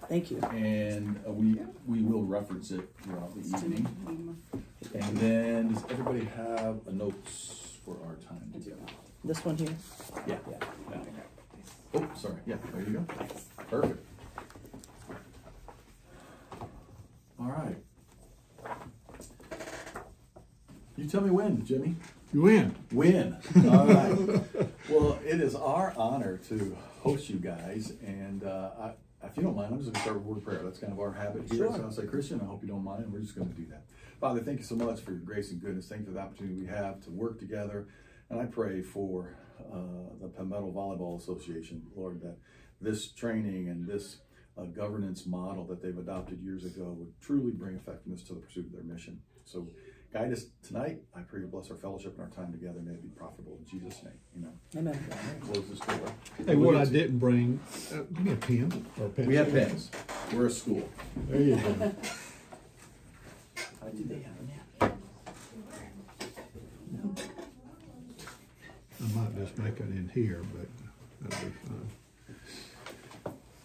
Thank you. And we will reference it throughout the evening. And then, does everybody have a notes for our time together? This one here? Yeah. Oh, sorry. Yeah, there you go. Perfect. All right. You tell me when, Jimmy. You win. Win. All right. Well, it is our honor to host you guys, and if you don't mind, I'm just going to start with a word of prayer. That's kind of our habit here. Sure. So I'll say, Christian, I hope you don't mind, and we're just going to do that. Father, thank you so much for your grace and goodness. Thank you for the opportunity we have to work together, and I pray for the Pt1 Volleyball Association, Lord, that this training and this governance model that they've adopted years ago would truly bring effectiveness to the pursuit of their mission. So guide us tonight. I pray you bless our fellowship and our time together. May it be profitable in Jesus' name. Amen. Amen. Close this door. Hey, what I didn't bring, give me a pen or a pencil. We have pens. We're a school. There you go. Do they have a napkin? No. I might just make it in here, but that'll be fine.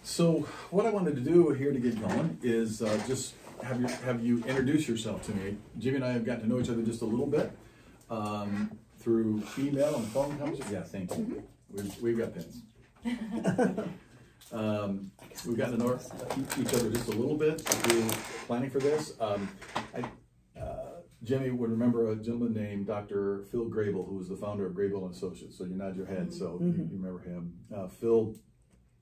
So what I wanted to do here to get going is just have you introduce yourself to me. Jimmy and I have gotten to know each other just a little bit through email and phone conversation. Yeah, thank you. We've got pens. We've gotten to know each other just a little bit through planning for this. Jimmy would remember a gentleman named Dr. Phil Grable, who was the founder of Grable and Associates. So you nod your head, so you remember him. Phil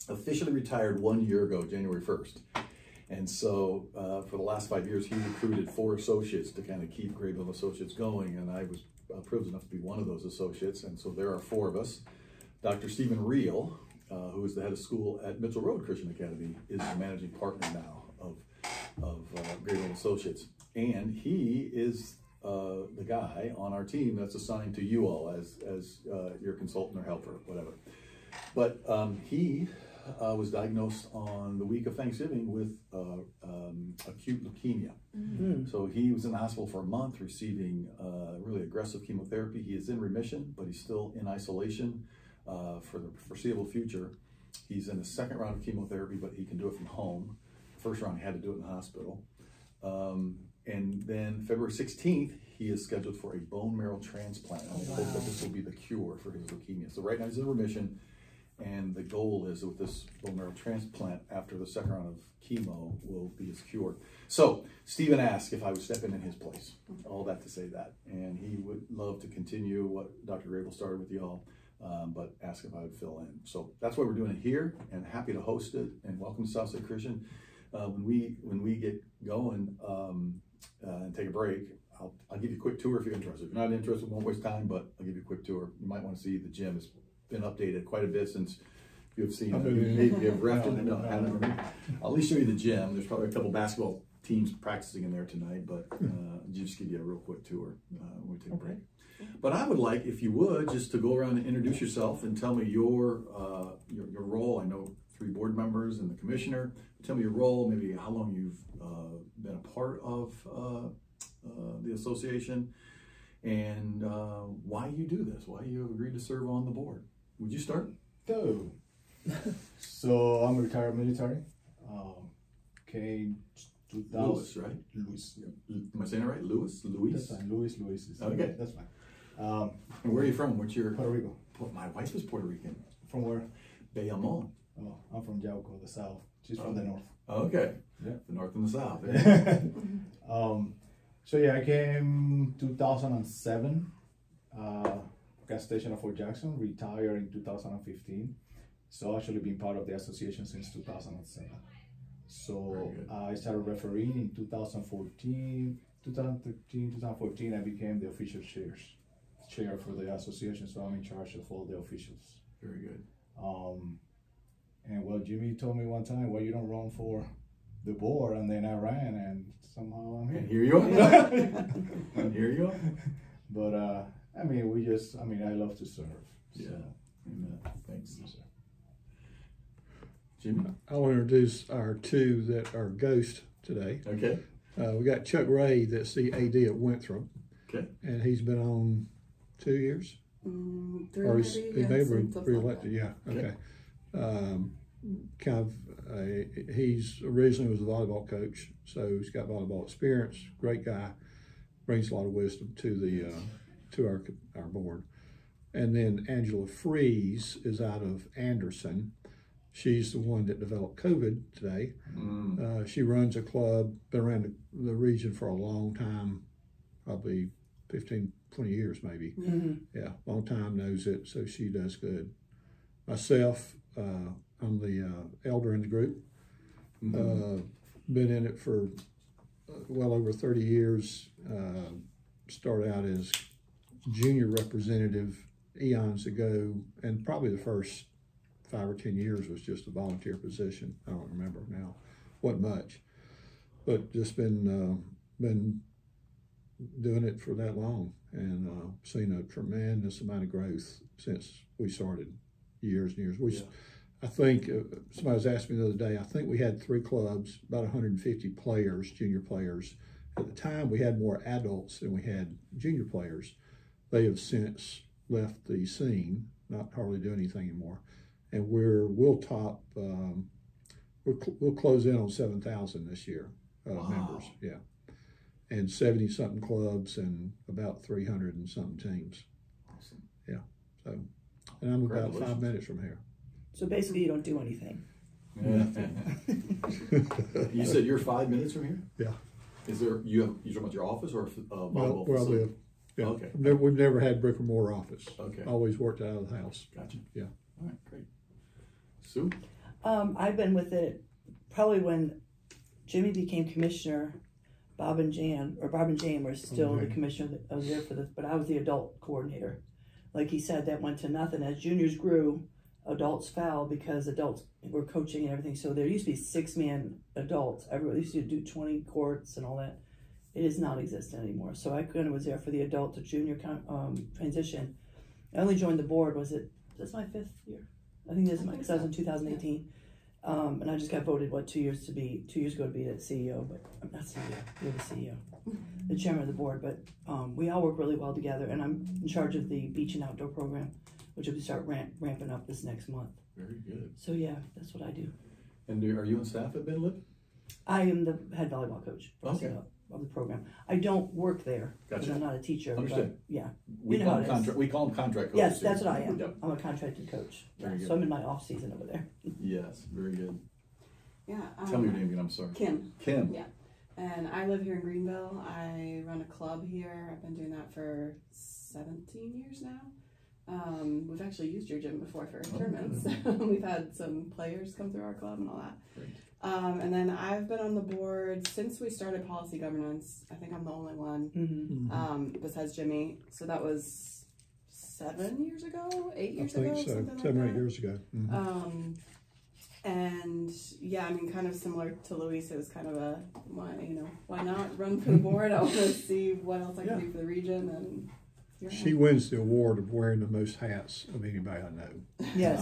officially retired 1 year ago, January 1st. And so for the last 5 years, he recruited 4 associates to kind of keep Grable Associates going. And I was privileged enough to be one of those associates. And so there are 4 of us. Dr. Stephen Reel, who is the head of school at Mitchell Road Christian Academy, is the managing partner now of Grable Associates. And he is the guy on our team that's assigned to you all as your consultant or helper, whatever. But he was diagnosed on the week of Thanksgiving with acute leukemia. So he was in the hospital for a month receiving really aggressive chemotherapy. He is in remission, but he's still in isolation for the foreseeable future. He's in the 2nd round of chemotherapy, but he can do it from home. First round, he had to do it in the hospital. And then February 16th, he is scheduled for a bone marrow transplant. And we hope that this will be the cure for his leukemia. So right now he's in remission. And the goal is with this bone marrow transplant, after the 2nd round of chemo, will be his cure. So Stephen asked if I would step in his place. All that to say that. And he would love to continue what Dr. Grable started with y'all, but ask if I would fill in. So that's why we're doing it here, and happy to host it. And welcome to Southside Christian. When we get going and take a break, I'll give you a quick tour if you're interested. If you're not interested, we won't waste time, but I'll give you a quick tour. You might want to see the gym. It's been updated quite a bit since you've seen it. Maybe you've refed it. No, I'll at least show you the gym. There's probably a couple basketball teams practicing in there tonight, but just give you a real quick tour when we take a break. But I would like, if you would, just to go around and introduce yourself and tell me your role. I know 3 board members and the commissioner. Tell me your role, maybe how long you've been a part of the association, and why you do this, why you have agreed to serve on the board. Would you start? So I'm a retired military. Came 2000. Lewis, right? Lewis. Am I saying it right? Lewis? That's fine. Lewis. Okay. That's fine. And where are you from? What's your... Puerto Rico. My wife is Puerto Rican. From where? Bayamon. Oh, I'm from Yauco, the south. She's from the north. Okay. Yeah. The north and the south. So yeah, I came 2007. Gas station of Fort Jackson, retired in 2015. So actually been part of the association since 2007. So I started refereeing in 2013, 2014. I became the official chair for the association. So I'm in charge of all the officials. Very good. And well, Jimmy told me one time, well, you don't run for the board, and then I ran, and somehow I'm here. And here you are. And here you are. But I mean, I love to serve. Yeah. So. Amen. Thanks. Jimmy? I'll introduce our 2 that are ghosts today. Okay. We got Chuck Ray, that's the AD at Winthrop. Okay. And he's been on 2 years. 3 Or maybe, he may have been something re-elected, like yeah. Okay. kind of, he's originally was a volleyball coach, so he's got volleyball experience. Great guy, brings a lot of wisdom to the to our board. And then Angela Fries is out of Anderson. She's the one that developed COVID today. She runs a club, been around the region for a long time, probably 15, 20 years maybe. Yeah, long time, knows it, so she does good. Myself, I'm the elder in the group. Been in it for well over 30 years. Started out as junior representative eons ago, and probably the first 5 or 10 years was just a volunteer position. I don't remember now, wasn't much, but just been doing it for that long, and seen a tremendous amount of growth since we started years and years. I think somebody was asking me the other day, I think we had 3 clubs, about 150 players, junior players. At the time, we had more adults than we had junior players. They have since left the scene, not hardly doing anything anymore. And we'll top, we'll close in on 7,000 this year, members, yeah. And 70-something clubs and about 300 and something teams. Awesome. Yeah, so, and I'm about 5 minutes from here. So basically you don't do anything. You said you're 5 minutes from here? Yeah. Is there, you talking about your office or volleyball Where I facility? live. Yeah. Okay. We've never had brick and mortar office. Okay. Always worked out of the house. Gotcha. Yeah. All right, great. Sue? I've been with it probably when Jimmy became commissioner. Bob and Jane were still the commissioner that was there for this, but I was the adult coordinator. Like he said, that went to nothing. As juniors grew, adults fell because adults were coaching and everything. So there used to be 6-man adults. Everybody used to do 20 courts and all that. It is not existent anymore. So I kind of was there for the adult to junior transition. I only joined the board, that's my 5th year. I think this is because I was in 2018. And I just got voted, 2 years ago to be the CEO, but I'm not CEO, you're the CEO, the chairman of the board. But we all work really well together, and I'm in charge of the beach and outdoor program, which will start ramping up this next month. Very good. So yeah, that's what I do. And are you on staff at Benlip? I am the head volleyball coach of the program. I don't work there because Gotcha. I'm not a teacher. Understood. But yeah. We call them contract coaches. Yes, that's what I am. Yep. I'm a contracted coach. Very good. So I'm in my off season over there. Yes, very good. Yeah. Tell me your name again, I'm sorry. Kim. Kim. Yeah. And I live here in Greenville. I run a club here. I've been doing that for 17 years now. We've actually used your gym before for tournaments. We've had some players come through our club and all that. Great. And then I've been on the board since we started policy governance. I think I'm the only one besides Jimmy. So that was 7 years ago, 8 years ago, I think so, something like 7 or 8 that. years ago. And yeah, I mean, kind of similar to Luis, it was kind of a why not run for the board? I want to see what else I can do for the region, and She wins the award of wearing the most hats of anybody I know. Yes.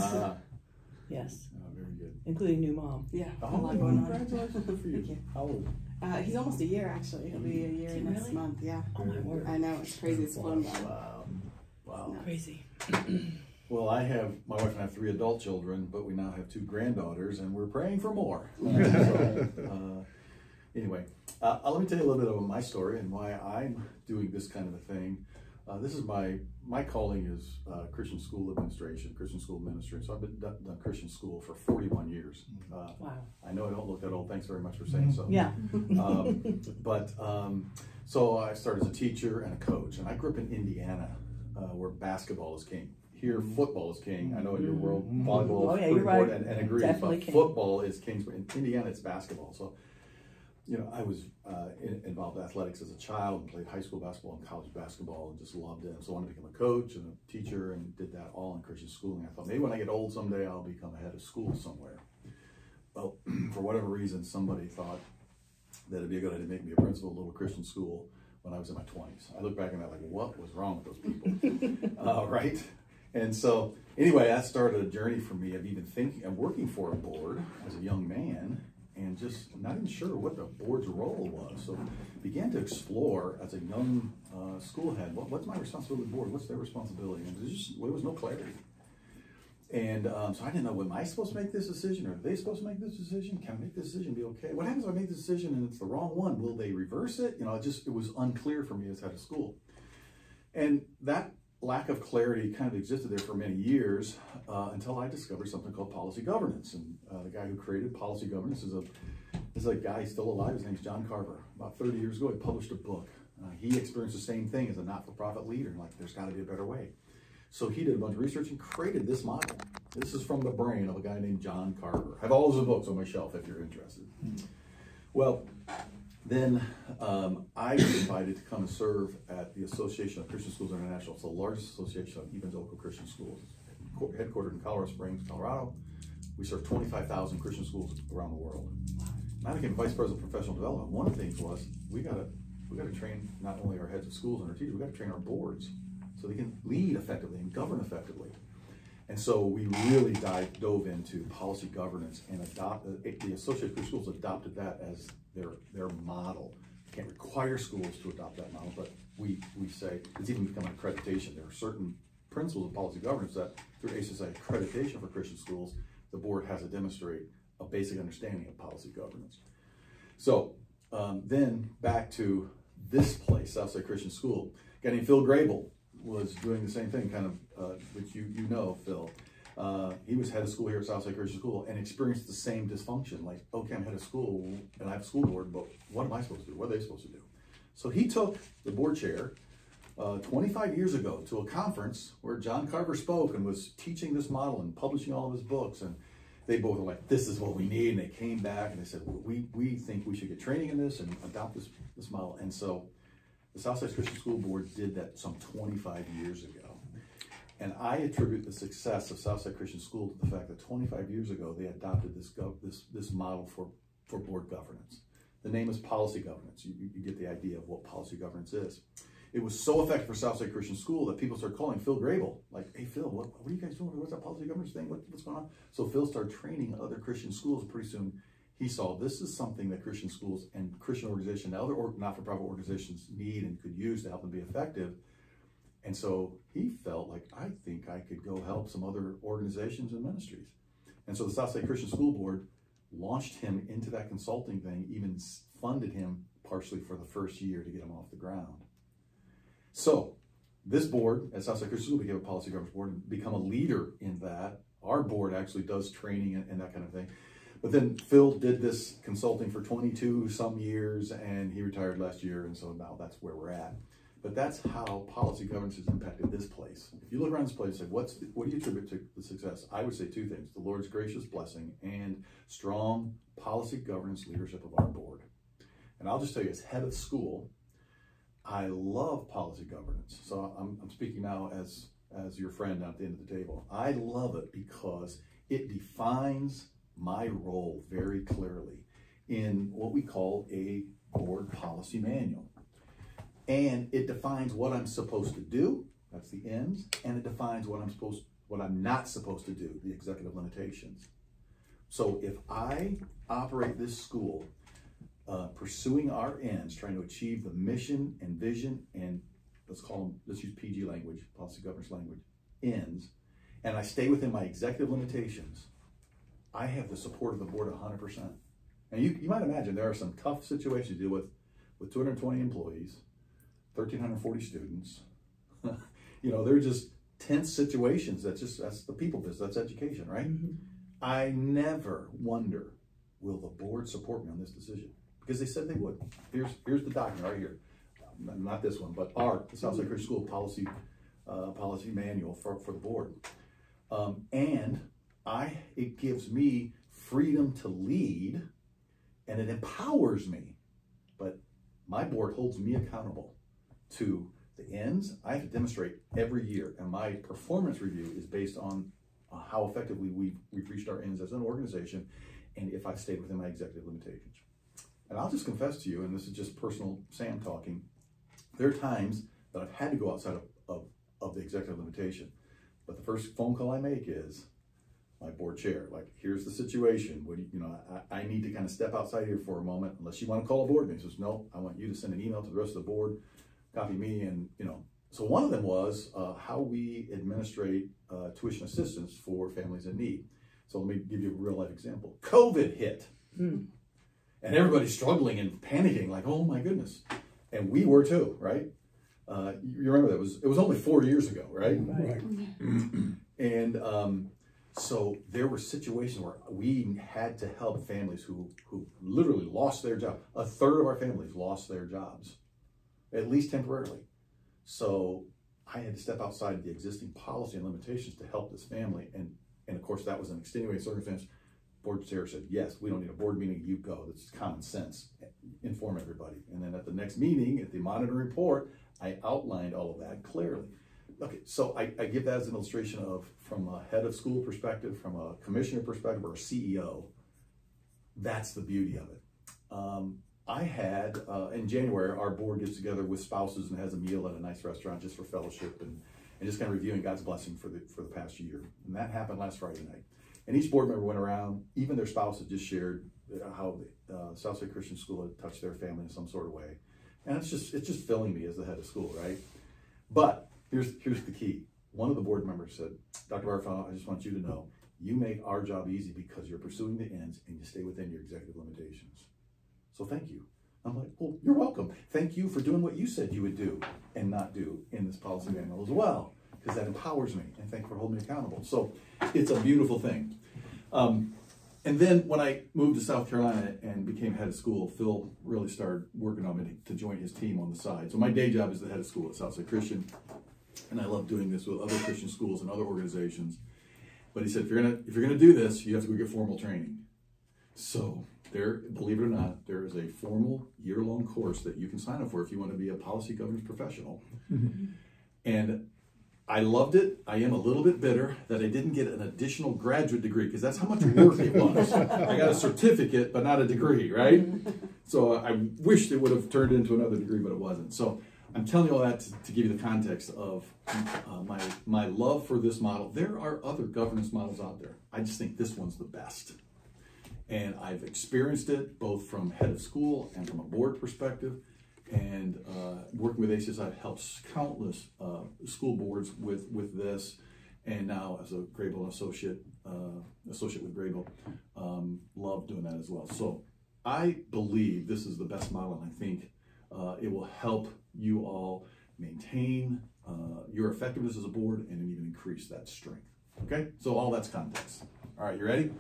Yes. Oh, very good. Including new mom. Yeah. Oh, a lot going on. congratulations. Good for you. Thank you. How old? He's almost a year, actually. He'll be a year next Really? month. Yeah. Oh my word. I know, it's crazy. It's flown by. Wow. Wow. Crazy. Well, my wife and I have 3 adult children, but we now have 2 granddaughters, and we're praying for more. Anyway, let me tell you a little bit about my story and why I'm doing this kind of a thing. This is my calling is Christian school administration, Christian school ministry. So I've been done Christian school for 41 years. Wow. I know I don't look that old. Thanks very much for saying so. Yeah. So I started as a teacher and a coach, and I grew up in Indiana, where basketball is king. Here, football is king. I know in your world, volleyball is pretty important and agrees, Definitely but king. football is king. But in Indiana, it's basketball. So, I was involved in athletics as a child and played high school basketball and college basketball and just loved it. So I wanted to become a coach and a teacher and did that all in Christian schooling. I thought maybe when I get old someday, I'll become a head of school somewhere. Well, for whatever reason, somebody thought that it'd be a good idea to make me a principal of a little Christian school when I was in my 20s. I look back and I'm like, what was wrong with those people? Right? And so, anyway, that started a journey for me of even thinking and working for a board as a young man and just not even sure what the board's role was. So, began to explore as a young school head, what's my responsibility to the board? What's their responsibility? And there was no clarity. And so I didn't know, am I supposed to make this decision, or are they supposed to make this decision? Can I make this decision and be okay? What happens if I make the decision and it's the wrong one? Will they reverse it? You know, it was unclear for me as head of school. And that lack of clarity kind of existed there for many years until I discovered something called policy governance. And the guy who created policy governance is a guy still alive. His name's John Carver. About 30 years ago, he published a book. He experienced the same thing as a not-for-profit leader. Like, there's got to be a better way. So he did a bunch of research and created this model. This is from the brain of a guy named John Carver. I have all of his books on my shelf if you're interested. Well, then I was invited to come and serve at the Association of Christian Schools International. It's the largest association of evangelical Christian schools, headquartered in Colorado Springs, Colorado. We serve 25,000 Christian schools around the world. And I became vice president of professional development. One of the things was we got to train not only our heads of schools and our teachers, we got to train our boards so they can lead effectively and govern effectively. And so we really dove into policy governance, and the Associated Christian Schools adopted that as their model. You can't require schools to adopt that model, but we say it's even become an accreditation. There are certain principles of policy governance that through ACSI accreditation for Christian schools, the board has to demonstrate a basic understanding of policy governance. So then back to this place, Southside Christian School. A guy named Phil Grable was doing the same thing, kind of, which you know, Phil. He was head of school here at Southside Christian School and experienced the same dysfunction. Like, okay, I'm head of school and I have a school board, but what am I supposed to do? What are they supposed to do? So he took the board chair 25 years ago to a conference where John Carver spoke and was teaching this model and publishing all of his books. And they both were like, this is what we need. And they came back and they said, well, we think we should get training in this and adopt this model. And so the Southside Christian School Board did that some 25 years ago. And I attribute the success of Southside Christian School to the fact that 25 years ago, they adopted this model for board governance. The name is policy governance. You get the idea of what policy governance is. It was so effective for Southside Christian School that people started calling Phil Grable, like, hey, Phil, what are you guys doing? What's that policy governance thing? What's going on? So Phil started training other Christian schools. Pretty soon, he saw this is something that Christian schools and Christian organizations and other not-for-profit organizations need and could use to help them be effective. And so he felt like, I think I could go help some other organizations and ministries. And so the Southside Christian School Board launched him into that consulting thing, even funded him partially for the first year to get him off the ground. So this board at Southside Christian School became a policy governance board and become a leader in that. Our board actually does training and that kind of thing. But then Phil did this consulting for 22 some years and he retired last year. And so now that's where we're at. But that's how policy governance has impacted this place. If you look around this place and say, what do you attribute to the success? I would say two things: the Lord's gracious blessing and strong policy governance leadership of our board. And I'll just tell you, as head of school, I love policy governance. So I'm speaking now as your friend at the end of the table. I love it because it defines my role very clearly in what we call a board policy manual. And it defines what I'm supposed to do, that's the ends, and it defines what I'm not supposed to do, the executive limitations. So if I operate this school pursuing our ends, trying to achieve the mission and vision and let's use PG language, policy governance language, ends, and I stay within my executive limitations, I have the support of the board 100%. And you might imagine there are some tough situations to deal with 220 employees, 1,340 students. You know, they're just tense situations. That's the people business, that's education, right? Mm-hmm. I never wonder, will the board support me on this decision? Because they said they would. Here's the document right here. Not this one, but the Southside Christian School policy manual for the board. And it gives me freedom to lead, and it empowers me. But my board holds me accountable to the ends. I have to demonstrate every year, and my performance review is based on how effectively we've reached our ends as an organization, and if I've stayed within my executive limitations. And I'll just confess to you, and this is just personal Sam talking, there are times that I've had to go outside of the executive limitation, but the first phone call I make is my board chair, like, here's the situation. I need to kind of step outside here for a moment, unless you want to call a board meeting. He says, no, I want you to send an email to the rest of the board, copy me, and So one of them was how we administrate tuition assistance for families in need. So let me give you a real life example. COVID hit, and everybody's struggling and panicking, like, oh my goodness. And we were too, right? You remember that it was only 4 years ago, right? Right. And so there were situations where we had to help families who literally lost their job. A third of our families lost their jobs, at least temporarily. So I had to step outside of the existing policy and limitations to help this family. And of course, that was an extenuating circumstance. Board chair said, yes, we don't need a board meeting, you go. That's common sense. Inform everybody. And then at the next meeting, at the monitoring report, I outlined all of that clearly. Okay, so I give that as an illustration of, from a head of school perspective, from a commissioner perspective, or a CEO, that's the beauty of it. I had, in January, our board gets together with spouses and has a meal at a nice restaurant just for fellowship and just kind of reviewing God's blessing for the past year. And that happened last Friday night. And each board member went around, even their spouses just shared how Southside Christian School had touched their family in some sort of way. And it's just filling me as the head of school, right? But here's the key. One of the board members said, Dr. Barfano, I just want you to know, you make our job easy because you're pursuing the ends and you stay within your executive limitations. So thank you. I'm like, well, you're welcome. Thank you for doing what you said you would do and not do in this policy manual as well, because that empowers me, and thank you for holding me accountable. So it's a beautiful thing. And then when I moved to South Carolina and became head of school, Phil really started working on me to join his team on the side. So my day job is the head of school at Southside Christian, and I love doing this with other Christian schools and other organizations. But he said, if you're gonna do this, you have to go get formal training. So there, believe it or not, there is a formal year-long course that you can sign up for if you want to be a policy governance professional. And I loved it. I am a little bit bitter that I didn't get an additional graduate degree, because that's how much work it was. I got a certificate, but not a degree, right? So I wished it would have turned into another degree, but it wasn't. So I'm telling you all that to give you the context of my love for this model. There are other governance models out there. I just think this one's the best. And I've experienced it both from head of school and from a board perspective. And working with ACS, I've helped countless school boards with this. And now as a Grable associate with Grable, love doing that as well. So I believe this is the best model, and I think it will help you all maintain your effectiveness as a board and even increase that strength. Okay, so all that's context. All right, you ready?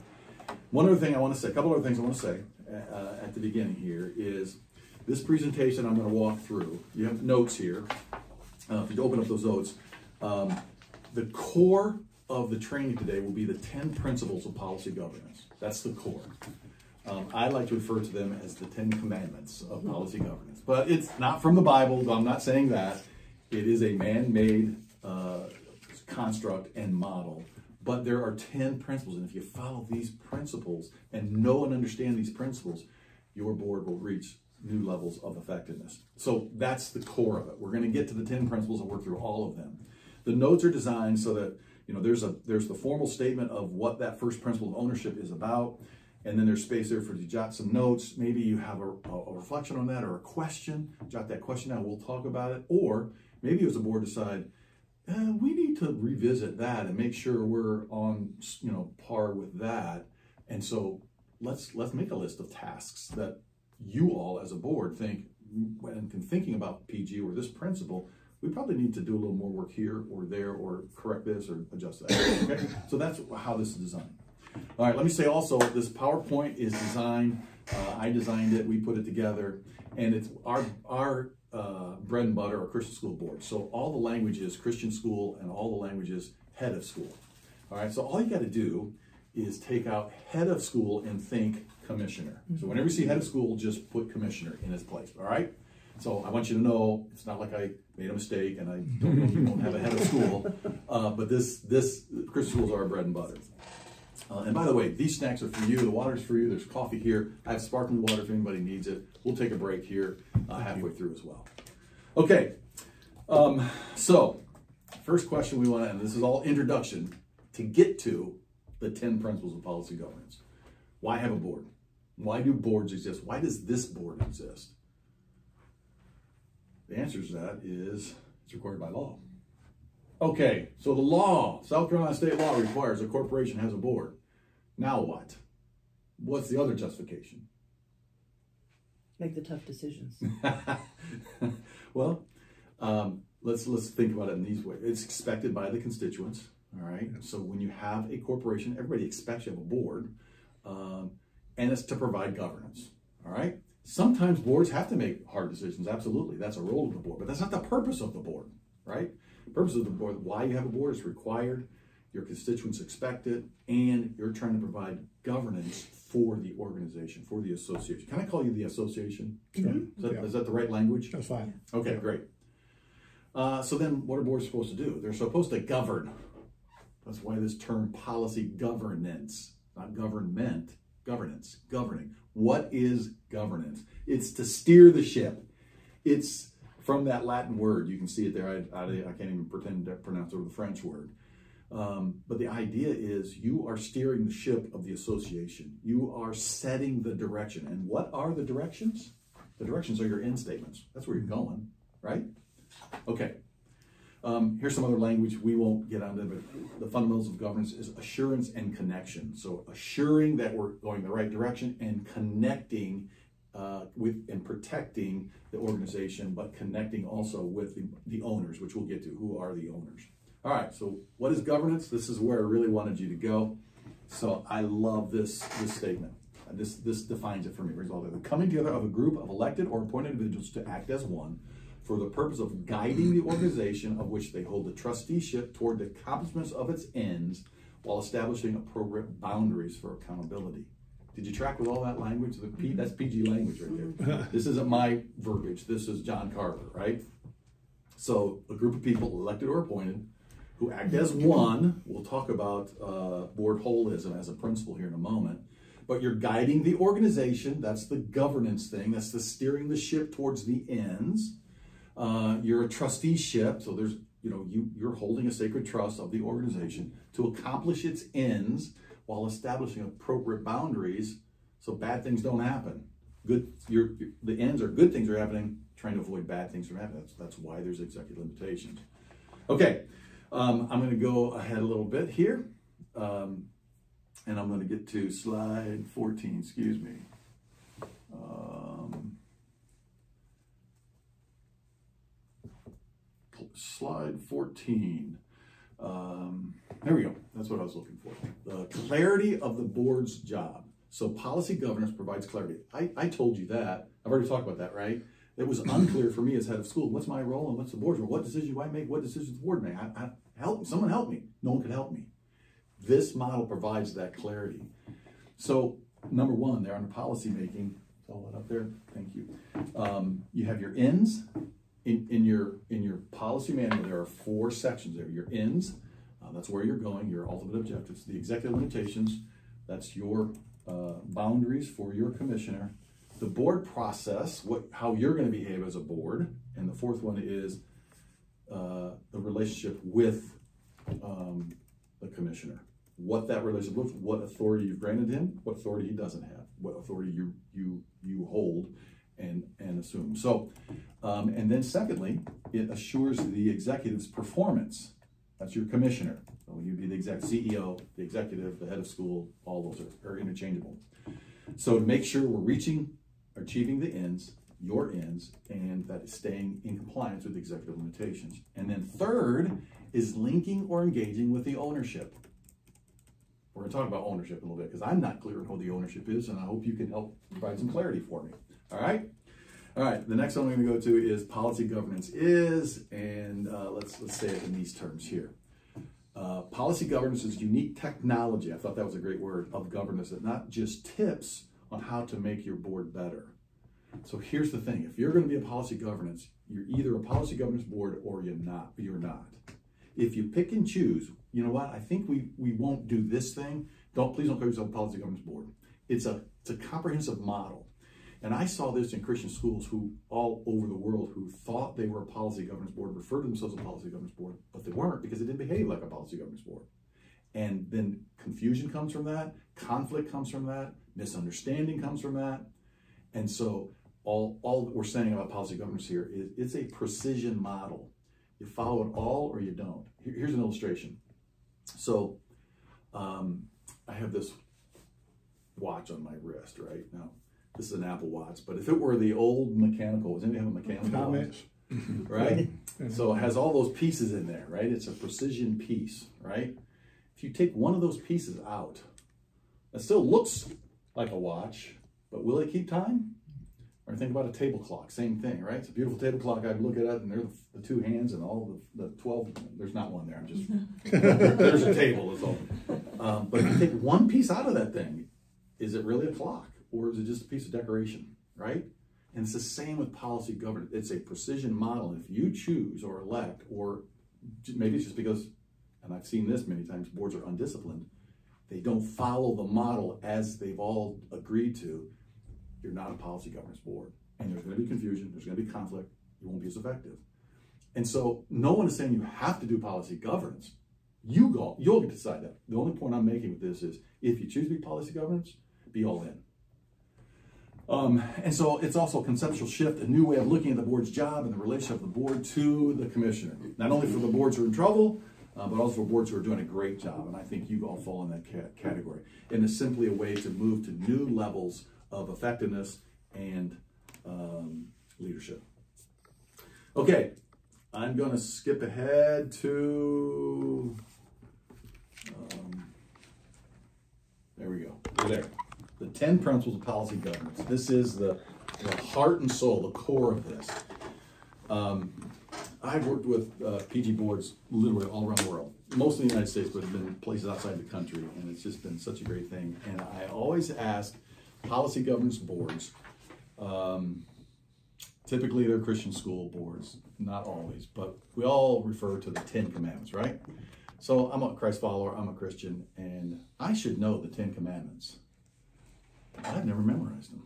One other thing I want to say, a couple other things I want to say at the beginning here is this presentation I'm going to walk through. You have notes here. If you open up those notes, the core of the training today will be the 10 principles of policy governance. That's the core. I like to refer to them as the 10 commandments of policy governance. But it's not from the Bible, though I'm not saying that. It is a man-made construct and model. But there are 10 principles, and if you follow these principles and know and understand these principles, your board will reach new levels of effectiveness. So that's the core of it. We're going to get to the 10 principles and work through all of them. The notes are designed so that, you know, there's the formal statement of what that first principle of ownership is about, and then there's space there for you to jot some notes. Maybe you have a reflection on that or a question. Jot that question down. We'll talk about it. Or maybe as a board decide, we need to revisit that and make sure we're on, you know, par with that. And so let's make a list of tasks that you all as a board think, when thinking about PG or this principle, we probably need to do a little more work here or there, or correct this or adjust that. Okay, so that's how this is designed. All right, let me say also, this PowerPoint is designed. I designed it. We put it together, and it's our bread and butter, our Christian school board. So all the language is Christian school, and all the language is head of school. All right, so all you got to do is take out head of school and think commissioner. So whenever you see head of school, just put commissioner in its place. All right. So I want you to know it's not like I made a mistake and I don't know you don't have a head of school, but this Christian schools are our bread and butter. And by the way, these snacks are for you. The water's for you. There's coffee here. I have sparkling water if anybody needs it. We'll take a break here halfway through as well. Okay. So first question we want to, and this is all introduction to get to the 10 principles of policy governance. Why have a board? Why do boards exist? Why does this board exist? The answer to that is It's required by law. Okay, so the law, South Carolina state law requires a corporation has a board. Now what? What's the other justification? Make the tough decisions. Well, let's think about it in these ways. It's expected by the constituents, all right? So when you have a corporation, everybody expects you have a board, and it's to provide governance, all right? Sometimes boards have to make hard decisions, absolutely. That's a role of the board, but that's not the purpose of the board, right? The purpose of the board, why you have a board is required, your constituents expect it, and you're trying to provide governance for the organization, for the association. Can I call you the association? Mm-hmm. Is that the right language? That's fine. Okay, great. So then what are boards supposed to do? They're supposed to govern. That's why this term policy governance, not government, governance, governing. What is governance? It's to steer the ship. It's from that Latin word. You can see it there. I can't even pretend to pronounce it, the French word. But the idea is you are steering the ship of the association. You are setting the direction. And what are the directions? The directions are your end statements. That's where you're going, right? Okay. Here's some other language we won't get onto, but the fundamentals of governance is assurance and connection. So assuring that we're going the right direction and connecting with and protecting the organization, but connecting also with the owners, which we'll get to. Who are the owners? All right, so what is governance? This is where I really wanted you to go. So I love this statement. This defines it for me. The coming together of a group of elected or appointed individuals to act as one for the purpose of guiding the organization of which they hold the trusteeship toward the accomplishments of its ends while establishing appropriate boundaries for accountability. Did you track with all that language? That's PG language right there. This isn't my verbiage. This is John Carver, right? So a group of people, elected or appointed, who act as one. We'll talk about board holism as a principle here in a moment. But you're guiding the organization. That's the governance thing. That's the steering the ship towards the ends. You're a trusteeship, so there's, you're holding a sacred trust of the organization to accomplish its ends while establishing appropriate boundaries so bad things don't happen. The ends are good things are happening, trying to avoid bad things from happening. That's why there's executive limitations. Okay, I'm going to go ahead a little bit here, and I'm going to get to slide 14, excuse me. Slide 14. There we go. That's what I was looking for. The clarity of the board's job. So policy governance provides clarity. I told you that. I've already talked about that, right? It was unclear for me as head of school. What's my role and what's the board's role? What decision do I make? What decisions the board make? Someone help me. No one could help me. This model provides that clarity. So number one, there on the policy making. Is all that up there? Thank you. You have your ends. In your policy manual, there are 4 sections there. Your ends, that's where you're going, your ultimate objectives. The executive limitations, that's your boundaries for your commissioner. The board process, how you're going to behave as a board. And the 4th one is the relationship with the commissioner. What that relationship looks, what authority you've granted him, what authority he doesn't have, what authority you hold and assume. So, and then secondly, it assures the executive's performance. That's your commissioner. So you'd be the CEO, the executive, the head of school, all those are interchangeable. So to make sure we're achieving the ends, your ends, and that is staying in compliance with the executive limitations. And then third is linking or engaging with the ownership. We're going to talk about ownership a little bit because I'm not clear on who the ownership is, and I hope you can help provide some clarity for me. All right? All right, the next one we're going to go to is policy governance is, and let's say it in these terms here. Policy governance is unique technology, I thought that was a great word, of governance, that not just tips on how to make your board better. So here's the thing, if you're going to be a policy governance, you're either a policy governance board or you're not. If you pick and choose, you know what, I think we won't do this thing, please don't call yourself a policy governance board. It's a comprehensive model. And I saw this in Christian schools who all over the world who thought they were a policy governance board, referred to themselves as a policy governance board, but they weren't because they didn't behave like a policy governance board. And then confusion comes from that, conflict comes from that, misunderstanding comes from that. And so all that we're saying about policy governance here is it's a precision model. You follow it all or you don't. Here's an illustration. So I have this watch on my wrist, right? Now, this is an Apple Watch, but if it were the old mechanical, does anybody have a mechanical watch? Right? So it has all those pieces in there, right? It's a precision piece, right? If you take one of those pieces out, it still looks like a watch, but will it keep time? Or think about a table clock, same thing, right? It's a beautiful table clock. I'd look at it, and there's the two hands and all the 12. There's not one there. I'm just, there's a table is all. But if you take one piece out of that thing, is it really a clock? Or is it just a piece of decoration, right? And it's the same with policy governance. It's a precision model. If you choose or elect, or maybe it's just because, and I've seen this many times, boards are undisciplined. They don't follow the model as they've all agreed to. You're not a policy governance board. And there's going to be confusion. There's going to be conflict. You won't be as effective. And so no one is saying you have to do policy governance. You'll get to decide that. The only point I'm making with this is if you choose to be policy governance, be all in. And so it's also a conceptual shift, a new way of looking at the board's job and the relationship of the board to the commissioner. Not only for the boards who are in trouble, but also for boards who are doing a great job. And I think you all fall in that category. And it's simply a way to move to new levels of effectiveness and leadership. Okay, I'm going to skip ahead to, there we go, we're there. The 10 principles of policy governance. This is the heart and soul, the core of this. I've worked with PG boards literally all around the world, mostly in the United States, but have been places outside the country, and it's just been such a great thing. And I always ask policy governance boards, typically they're Christian school boards, not always, but we all refer to the 10 Commandments, right? So I'm a Christ follower, I'm a Christian, and I should know the 10 Commandments. I've never memorized them.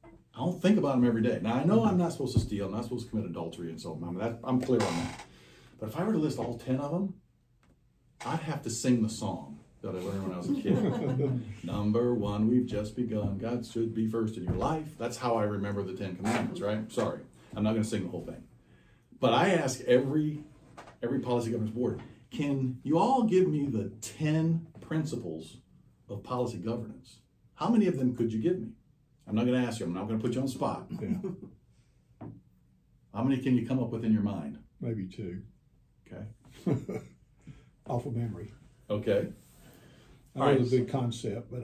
I don't think about them every day. Now, I know I'm not supposed to steal, I'm not supposed to commit adultery and so on. I'm clear on that. But if I were to list all 10 of them, I'd have to sing the song that I learned when I was a kid. Number 1, we've just begun. God should be first in your life. That's how I remember the 10 Commandments, right? Sorry, I'm not going to sing the whole thing. But I ask every policy governance board, can you all give me the 10 principles of policy governance? How many of them could you give me? I'm not going to ask you. I'm not going to put you on the spot. Yeah. How many can you come up with in your mind? Maybe 2. Okay. Off of memory. Okay. I know the big concept, but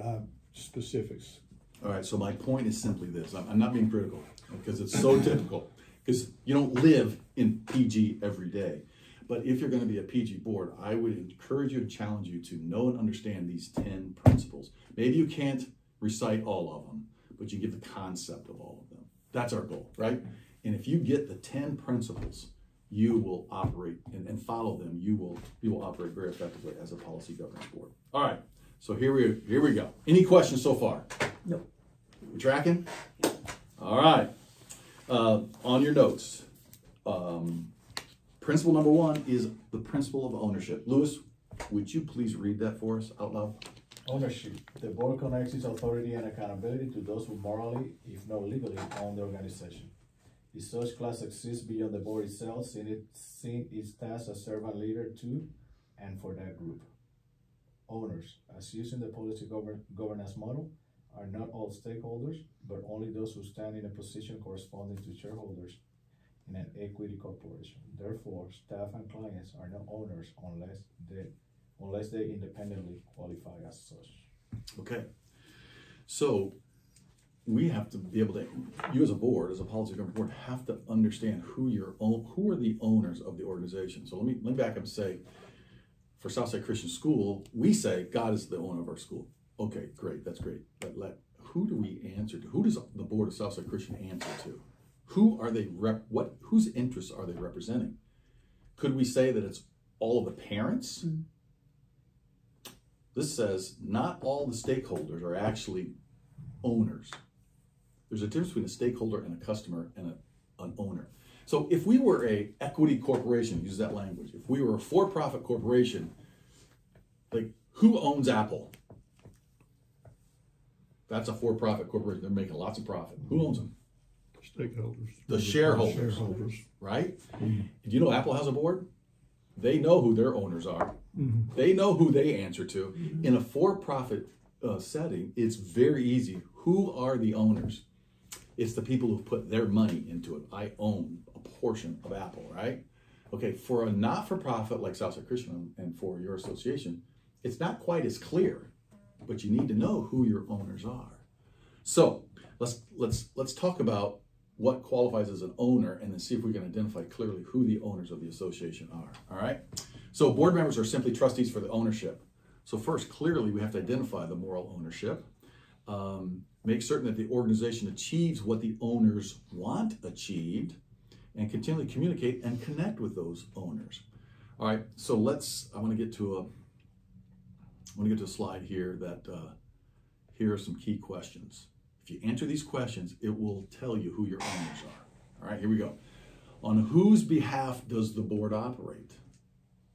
specifics. All right. So my point is simply this. I'm not being critical because it's so typical. Because you don't live in PG every day. But if you're going to be a PG board, I would encourage you and challenge you to know and understand these 10 principles. Maybe you can't recite all of them, but you get the concept of all of them. That's our goal, right? And if you get the 10 principles, you will operate and follow them. You will operate very effectively as a policy governance board. All right, so here we go. Any questions so far? No. We tracking? All right. On your notes, principle number 1 is the principle of ownership. Louis, would you please read that for us out loud? Ownership. The board connects its authority and accountability to those who morally, if not legally, own the organization. If such class exists beyond the board itself, seeing its task as servant leader to and for that group. Owners, as used in the policy governance model, are not all stakeholders, but only those who stand in a position corresponding to shareholders in an equity corporation. Therefore, staff and clients are not owners unless they independently qualify as such. Okay. So we have to be able to, you as a board, as a policy government board, have to understand who are the owners of the organization. So let me back up and say, for Southside Christian School, we say God is the owner of our school. Okay, great, that's great. But who do we answer to? Who does the board of Southside Christian answer to? Who are they whose interests are they representing? Could we say that it's all of the parents? Mm-hmm. This says not all the stakeholders are actually owners. There's a difference between a stakeholder and a customer and an owner. So if we were a equity corporation, use that language, if we were a for-profit corporation, like who owns Apple? That's a for-profit corporation. They're making lots of profit. Who owns them? Stakeholders. The shareholders. Right? Do you know Apple has a board? They know who their owners are. They know who they answer to. In a for-profit setting, it's very easy. Who are the owners? It's the people who put their money into it. I own a portion of Apple, right? Okay, for a not-for-profit like Southside Christian and for your association, it's not quite as clear, but you need to know who your owners are. So let's talk about what qualifies as an owner, and then see if we can identify clearly who the owners of the association are. All right. So board members are simply trustees for the ownership. So first, clearly, we have to identify the moral ownership. Make certain that the organization achieves what the owners want achieved, and continually communicate and connect with those owners. All right. So I want to get to a slide here that here are some key questions. If you answer these questions, it will tell you who your owners are. All right, here we go. On whose behalf does the board operate?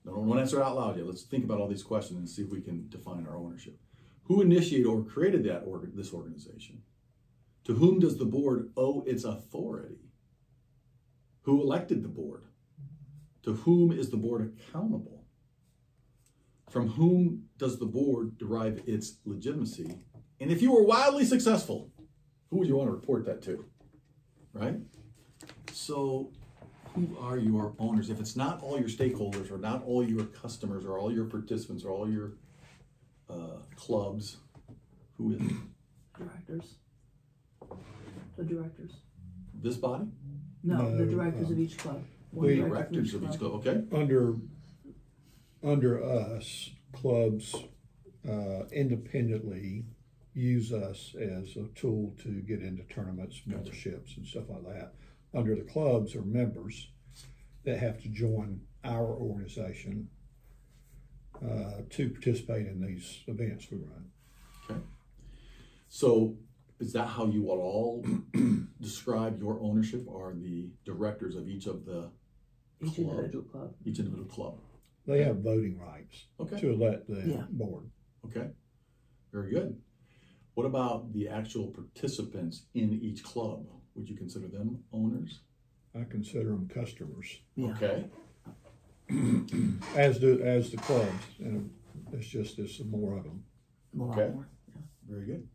Now, don't answer it out loud yet. Let's think about all these questions and see if we can define our ownership. Who initiated or created this organization? To whom does the board owe its authority? Who elected the board? To whom is the board accountable? From whom does the board derive its legitimacy? And if you were wildly successful, who would you want to report that to, right? So who are your owners? If it's not all your stakeholders or not all your customers or all your participants or all your clubs, who is it? Directors. The directors. This body? No, the directors of each club. We Directors of each club, okay. Under us, clubs independently use us as a tool to get into tournaments, memberships, and stuff like that. Under the clubs are members that have to join our organization to participate in these events we run. Okay. So is that how you would all describe your ownership? Are the directors of each individual club? They have voting rights to elect the board. Okay. Very good. What about the actual participants in each club? Would you consider them owners? I consider them customers. Yeah. Okay. As the clubs, and it's more of them. Okay. Very good.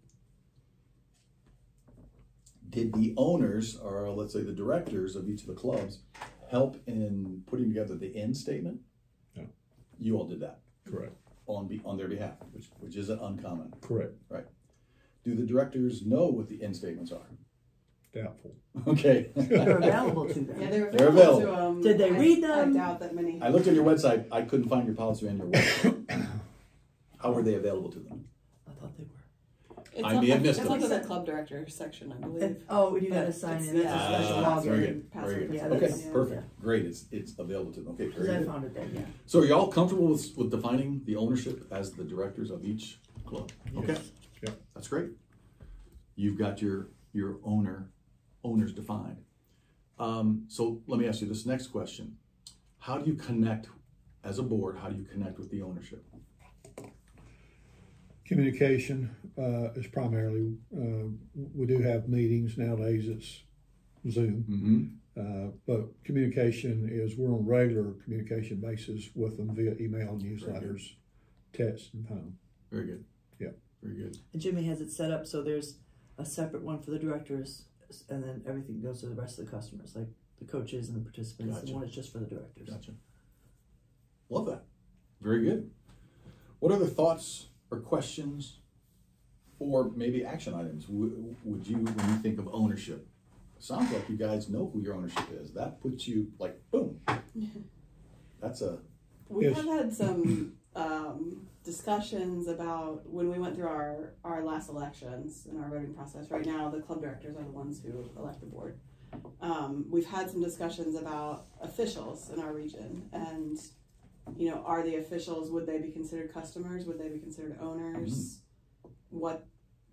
Did the owners, or let's say the directors of each of the clubs, help in putting together the end statement? No. You all did that. Correct. On their behalf, which isn't uncommon. Correct. Right. Do the directors know what the end statements are? Doubtful. Okay. They're available to them. Yeah, they're They're available available. to Did they read them? I doubt that many. I looked on your website. I couldn't find your policy on your website. How were they available to them? I thought they were. I may have missed It's it. up in the club director section, I believe. You got to sign in. That's a special Very login. good. Very good. Yeah, Okay, that's- perfect. yeah. Great. It's available to them. Okay, Because very I good. found it there, yeah. So are y'all comfortable with defining the ownership as the directors of each club? Okay. Yeah. That's great. You've got your owners defined. So let me ask you this next question. How do you connect, as a board, how do you connect with the ownership? Communication is primarily, we do have meetings nowadays, it's Zoom. But communication is, we're on regular communication basis with them via email, newsletters, text, and phone. Very good. Yeah. Very good. And Jimmy has it set up so there's a separate one for the directors, and then everything goes to the rest of the customers, like the coaches and the participants. Gotcha. And one is just for the directors. Gotcha. Love that. Very good. What other thoughts or questions or maybe action items would you, when you think of ownership? Sounds like you guys know who your ownership is. That puts you like, boom. That's a... We Yes. have had some discussions about when we went through our last elections in our voting process. Right now, the club directors are the ones who elect the board. We've had some discussions about officials in our region, and are the officials, would they be considered customers? Would they be considered owners? What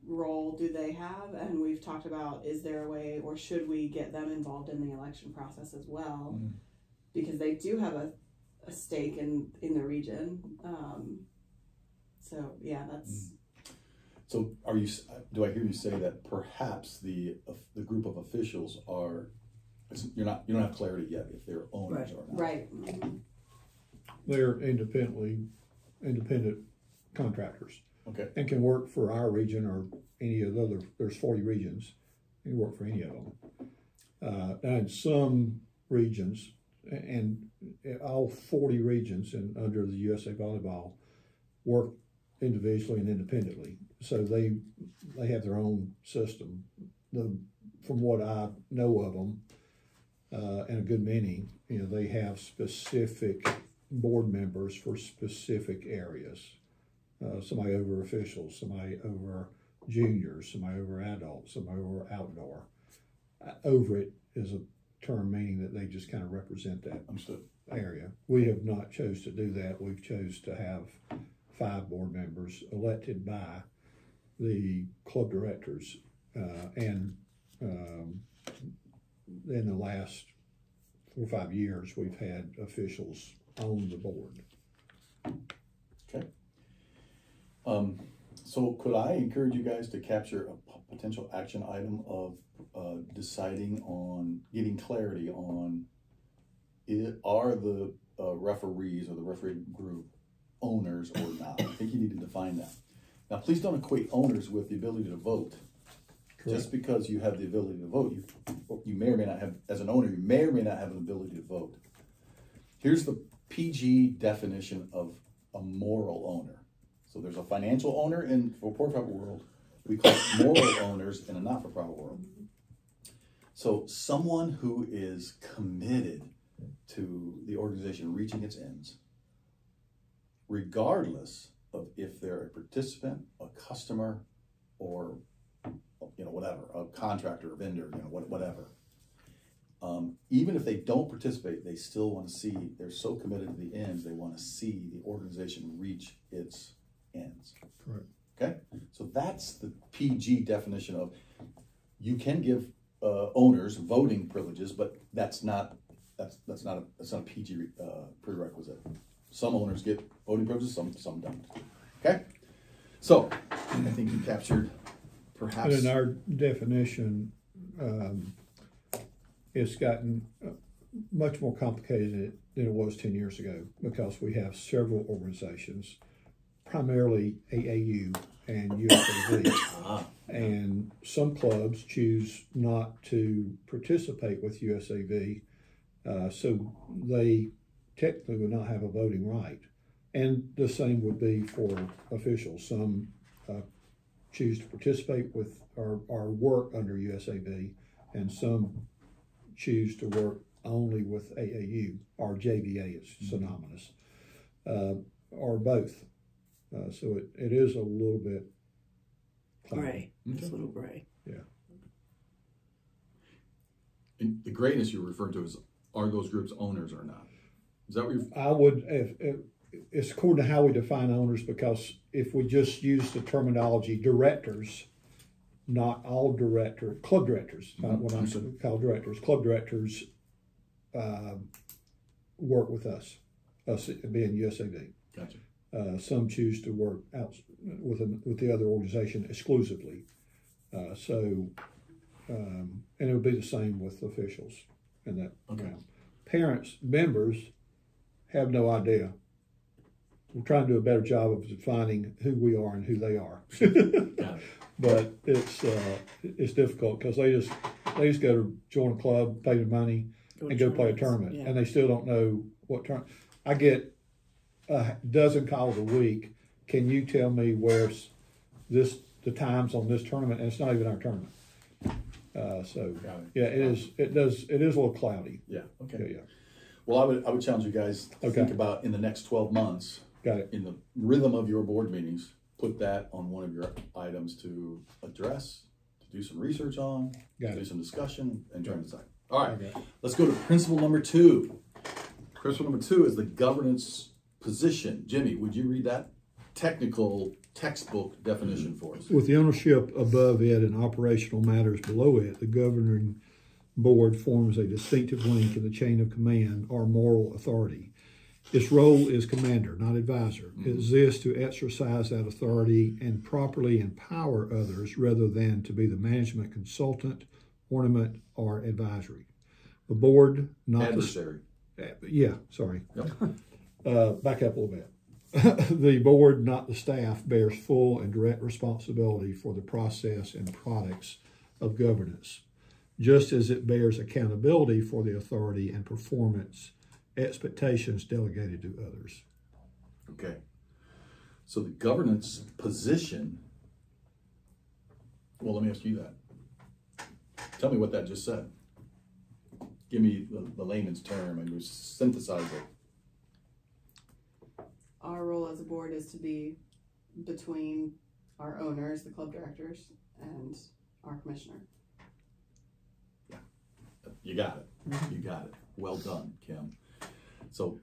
role do they have? And we've talked about, is there a way, or should we get them involved in the election process as well? Because they do have a stake in the region. So yeah, that's... So do I hear you say that perhaps the group of officials officials are, you don't have clarity yet if they're owners or not. Right. Mm-hmm. They're independent contractors. Okay. And can work for our region or any of the other, there's 40 regions, and can work for any of them. And some regions, and all 40 regions under the USA Volleyball work individually and independently. So they have their own system. From what I know of them, and a good many, they have specific board members for specific areas. Somebody over officials, somebody over juniors, somebody over adults, somebody over outdoor. Over it is a term meaning that they just kind of represent that area. We have not chose to do that. We've chose to have 5 board members elected by the club directors, and in the last 4 or 5 years, we've had officials on the board. Okay. So could I encourage you guys to capture a potential action item of deciding on, getting clarity on, are the referees or the referee group owners or not? I think you need to define that. Now, please don't equate owners with the ability to vote. Correct. Just because you have the ability to vote, you may or may not have, as an owner, you may or may not have an ability to vote. Here's the PG definition of a moral owner. So there's a financial owner in the for-profit world. We call it moral owners in a not-for-profit world. So someone who is committed to the organization reaching its ends, regardless of if they're a participant, a customer, or whatever, a contractor, a vendor, whatever. Even if they don't participate, they still want to see, they're so committed to the ends, they want to see the organization reach its ends. Correct. Okay? So that's the PG definition of, you can give owners voting privileges, but that's not a PG prerequisite. Some owners get voting privileges, some don't. Okay? So, I think you captured perhaps. And in our definition, it's gotten much more complicated than it was 10 years ago, because we have several organizations, primarily AAU and USAV. And some clubs choose not to participate with USAV, so they technically would not have a voting right. And the same would be for officials. Some choose to participate with or work under USAV, and some choose to work only with AAU, or JVA, it's synonymous, or both. So it is a little bit gray. It's a little gray. Yeah. And the grayness you're referring to is, are those groups owners or not? Is that what you're... I would, it's according to how we define owners, because if we just use the terminology directors, not all club directors, what I call directors, club directors work with us being USAV. Gotcha. Some choose to work out with the other organization exclusively. And it would be the same with officials. And that parents, members have no idea. We're trying to do a better job of defining who we are and who they are. But it's difficult, because they just go to join a club, pay the money, and go play a tournament, and they still don't know what tournament. I get a dozen calls a week. Can you tell me where's the times on this tournament? And it's not even our tournament. It is a little cloudy. Yeah. Okay. Yeah. Well, I would challenge you guys to think about, in the next 12 months, in the rhythm of your board meetings, put that on one of your items to address, to do some research on, do some discussion, and try to decide. All right, let's go to principle number 2. Principle number 2 is the governance position. Jimmy, would you read that technical textbook definition for us? With the ownership above it and operational matters below it, the governing board forms a distinctive link in the chain of command or moral authority. Its role is commander, not advisor. It exists to exercise that authority and properly empower others, rather than to be the management consultant ornament, or advisory. The board, not adversary. Back up a little bit. The board, not the staff, bears full and direct responsibility for the process and products of governance, just as it bears accountability for the authority and performance expectations delegated to others. Okay. So the governance position, well, let me ask you that. Tell me what that just said. Give me the layman's term and just synthesize it. Our role as a board is to be between our owners, the club directors, and our commissioner. Yeah, you got it. You got it. Well done, Kim. So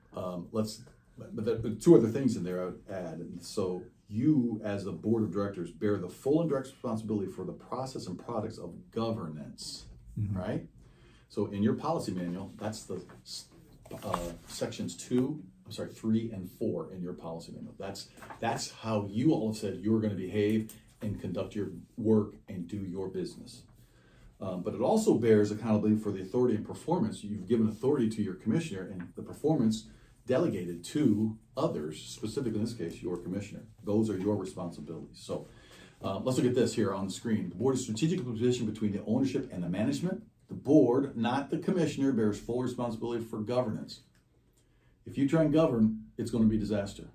but there are two other things in there I would add. And so you, as the board of directors, bear the full and direct responsibility for the process and products of governance, right? So in your policy manual, that's the sections 3 and 4 in your policy manual. That's how you all have said you're going to behave and conduct your work and do your business. But it also bears accountability for the authority and performance. You've given authority to your commissioner and the performance delegated to others, specifically in this case, your commissioner. Those are your responsibilities. So let's look at this here on the screen. The board is strategically positioned between the ownership and the management. The board, not the commissioner, bears full responsibility for governance. If you try and govern, it's going to be disaster.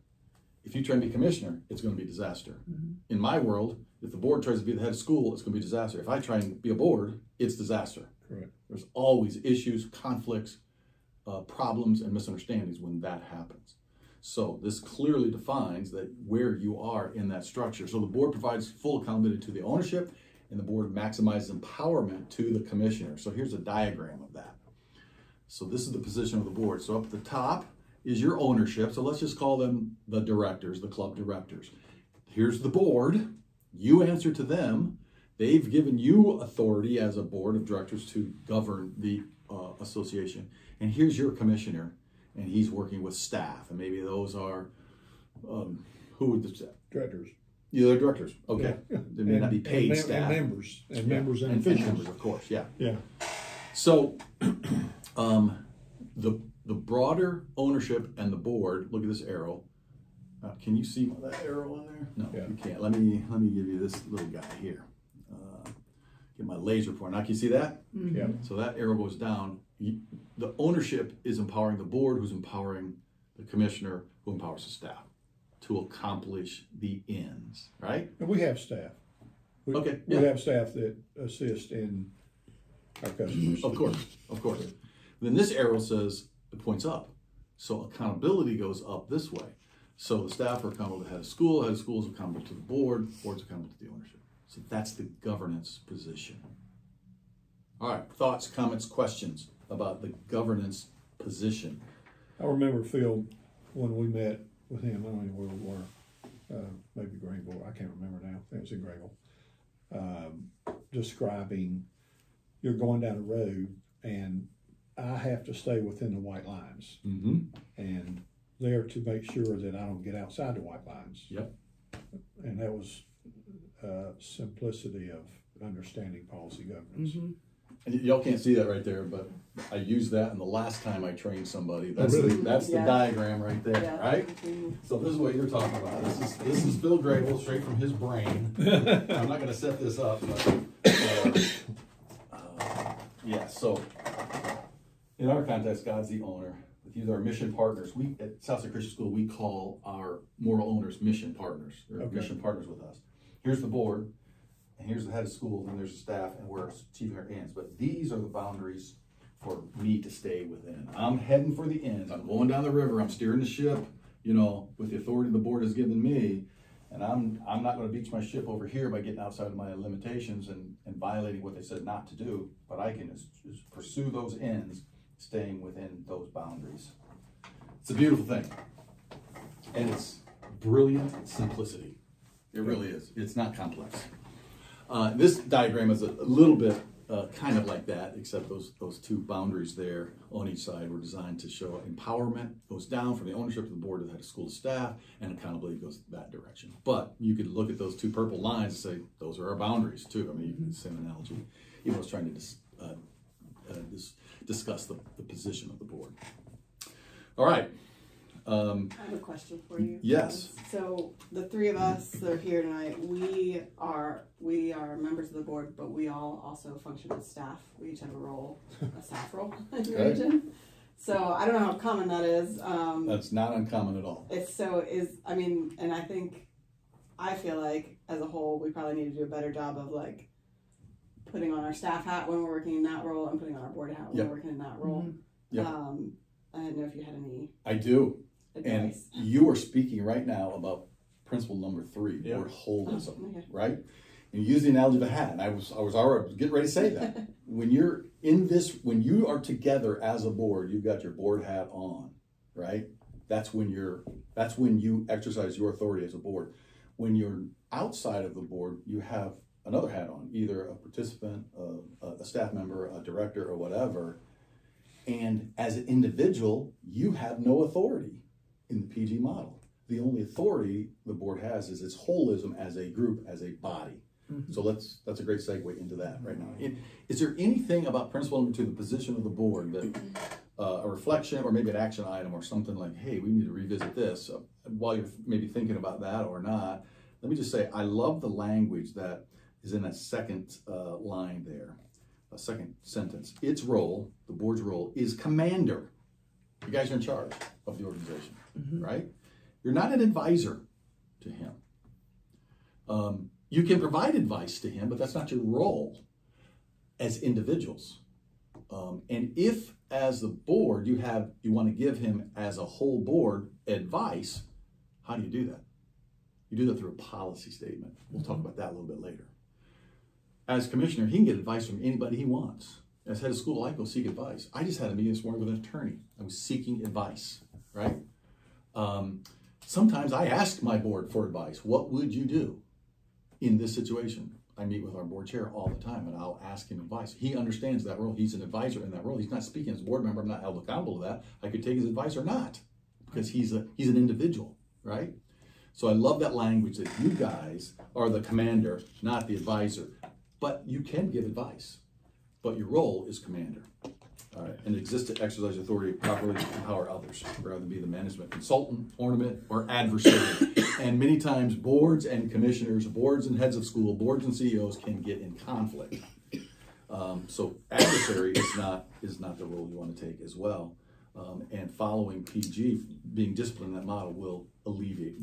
If you try and be commissioner, it's going to be disaster. In my world, if the board tries to be the head of school, it's going to be disaster. If I try and be a board, it's disaster. Correct. There's always issues, conflicts, problems, and misunderstandings when that happens. So this clearly defines that where you are in that structure. So the board provides full accountability to the ownership, and the board maximizes empowerment to the commissioner. So here's a diagram of that. So this is the position of the board. So up at the top is your ownership. So let's just call them the directors, the club directors. Here's the board. You answer to them. They've given you authority as a board of directors to govern the association. And here's your commissioner, and he's working with staff. And maybe those are, who would the staff? Directors. Yeah, they're directors. Okay. Yeah. They may not be paid staff. And members. And Yeah. members and And officials. members, of course, yeah. Yeah. So the broader ownership and the board, look at this arrow. Can you see that arrow on there? No, Yeah. you can't. Let me give you this little guy here. Get my laser pointer. Now can you see that? Yeah. So that arrow goes down. The ownership is empowering the board, who's empowering the commissioner, who empowers the staff to accomplish the ends, right? And we have staff. Okay, We yeah. have staff that assist in our customers. Of course, of course. Then this arrow says it points up. So accountability goes up this way. So the staff are accountable to the head of school is accountable to the board's accountable to the ownership. So that's the governance position. All right, thoughts, comments, questions about the governance position. I remember Phil, when we met with him, I don't know where we were, maybe Greenville, I can't remember now, I think it was in Greenville, describing you're going down a road and I have to stay within the white lines. And there to make sure that I don't get outside the white lines. Yep. And that was simplicity of understanding policy governance. And y'all can't see that right there, but I used that, and the last time I trained somebody, that's really? the Yeah. diagram right there, Yeah. right? So this is what you're talking about. This is Phil Grable straight from his brain. I'm not going to set this up, but yeah. So in our context, God's the owner. These are our mission partners. We at Southside Christian School, we call our moral owners mission partners. They're mission partners with us. Here's the board, and here's the head of school, and there's the staff, and we're achieving our ends. But these are the boundaries for me to stay within. I'm heading for the ends. I'm going down the river. I'm steering the ship, with the authority the board has given me. And I'm not going to beach my ship over here by getting outside of my limitations and violating what they said not to do. But I can just pursue those ends, staying within those boundaries. It's a beautiful thing. And it's brilliant simplicity. It really is. It's not complex. This diagram is a little bit kind of like that, except those two boundaries there on each side were designed to show empowerment goes down from the ownership of the board to the head of school staff, and accountability goes that direction. But you could look at those two purple lines and say, those are our boundaries too. I mean, you can same analogy. he was trying to discuss the position of the board. All right. I have a question for you. Yes. So the three of us that are here tonight, we are members of the board, but we all also function as staff. We each have a role, a staff role in the region. So I don't know how common that is. That's not uncommon at all. And I feel like as a whole, we probably need to do a better job of like putting on our staff hat when we're working in that role and putting on our board hat when we're working in that role. Yep. I didn't know if you had any. I do. Advice. And you are speaking right now about principle number 3, board holism, right? And you use the analogy of a hat. And I was already getting ready to say that. When you are together as a board, you've got your board hat on, right? That's when you exercise your authority as a board. When you're outside of the board, you have another hat on, either a participant, a staff member, a director, or whatever. And as an individual, you have no authority in the PG model. The only authority the board has is its holism as a group, as a body. Mm-hmm. So that's a great segue into that right now. Is there anything about principle number 2, the position of the board, that a reflection or maybe an action item or something like, hey, we need to revisit this, while you're maybe thinking about that or not? Let me just say, I love the language that is in that second line there, a second sentence. Its role, the board's role, is commander. You guys are in charge of the organization, right? You're not an advisor to him. You can provide advice to him, but that's not your role as individuals. And if, as the board, you want to give him as a whole board advice, how do you do that? You do that through a policy statement. We'll talk about that a little bit later. As commissioner, he can get advice from anybody he wants. As head of school, I go seek advice. I just had a meeting this morning with an attorney. I was seeking advice, right? Sometimes I ask my board for advice. What would you do in this situation? I meet with our board chair all the time, and I'll ask him advice. He understands that role. He's an advisor in that role. He's not speaking as a board member. I'm not held accountable to that. I could take his advice or not, because he's an individual, right? So I love that language that you guys are the commander, not the advisor. But you can give advice, but your role is commander. All right, and exists to exercise authority properly to empower others, rather than be the management consultant, ornament, or adversary. And many times boards and commissioners, boards and heads of school, boards and CEOs can get in conflict. So adversary is not the role you want to take as well. And following PG, being disciplined in that model will alleviate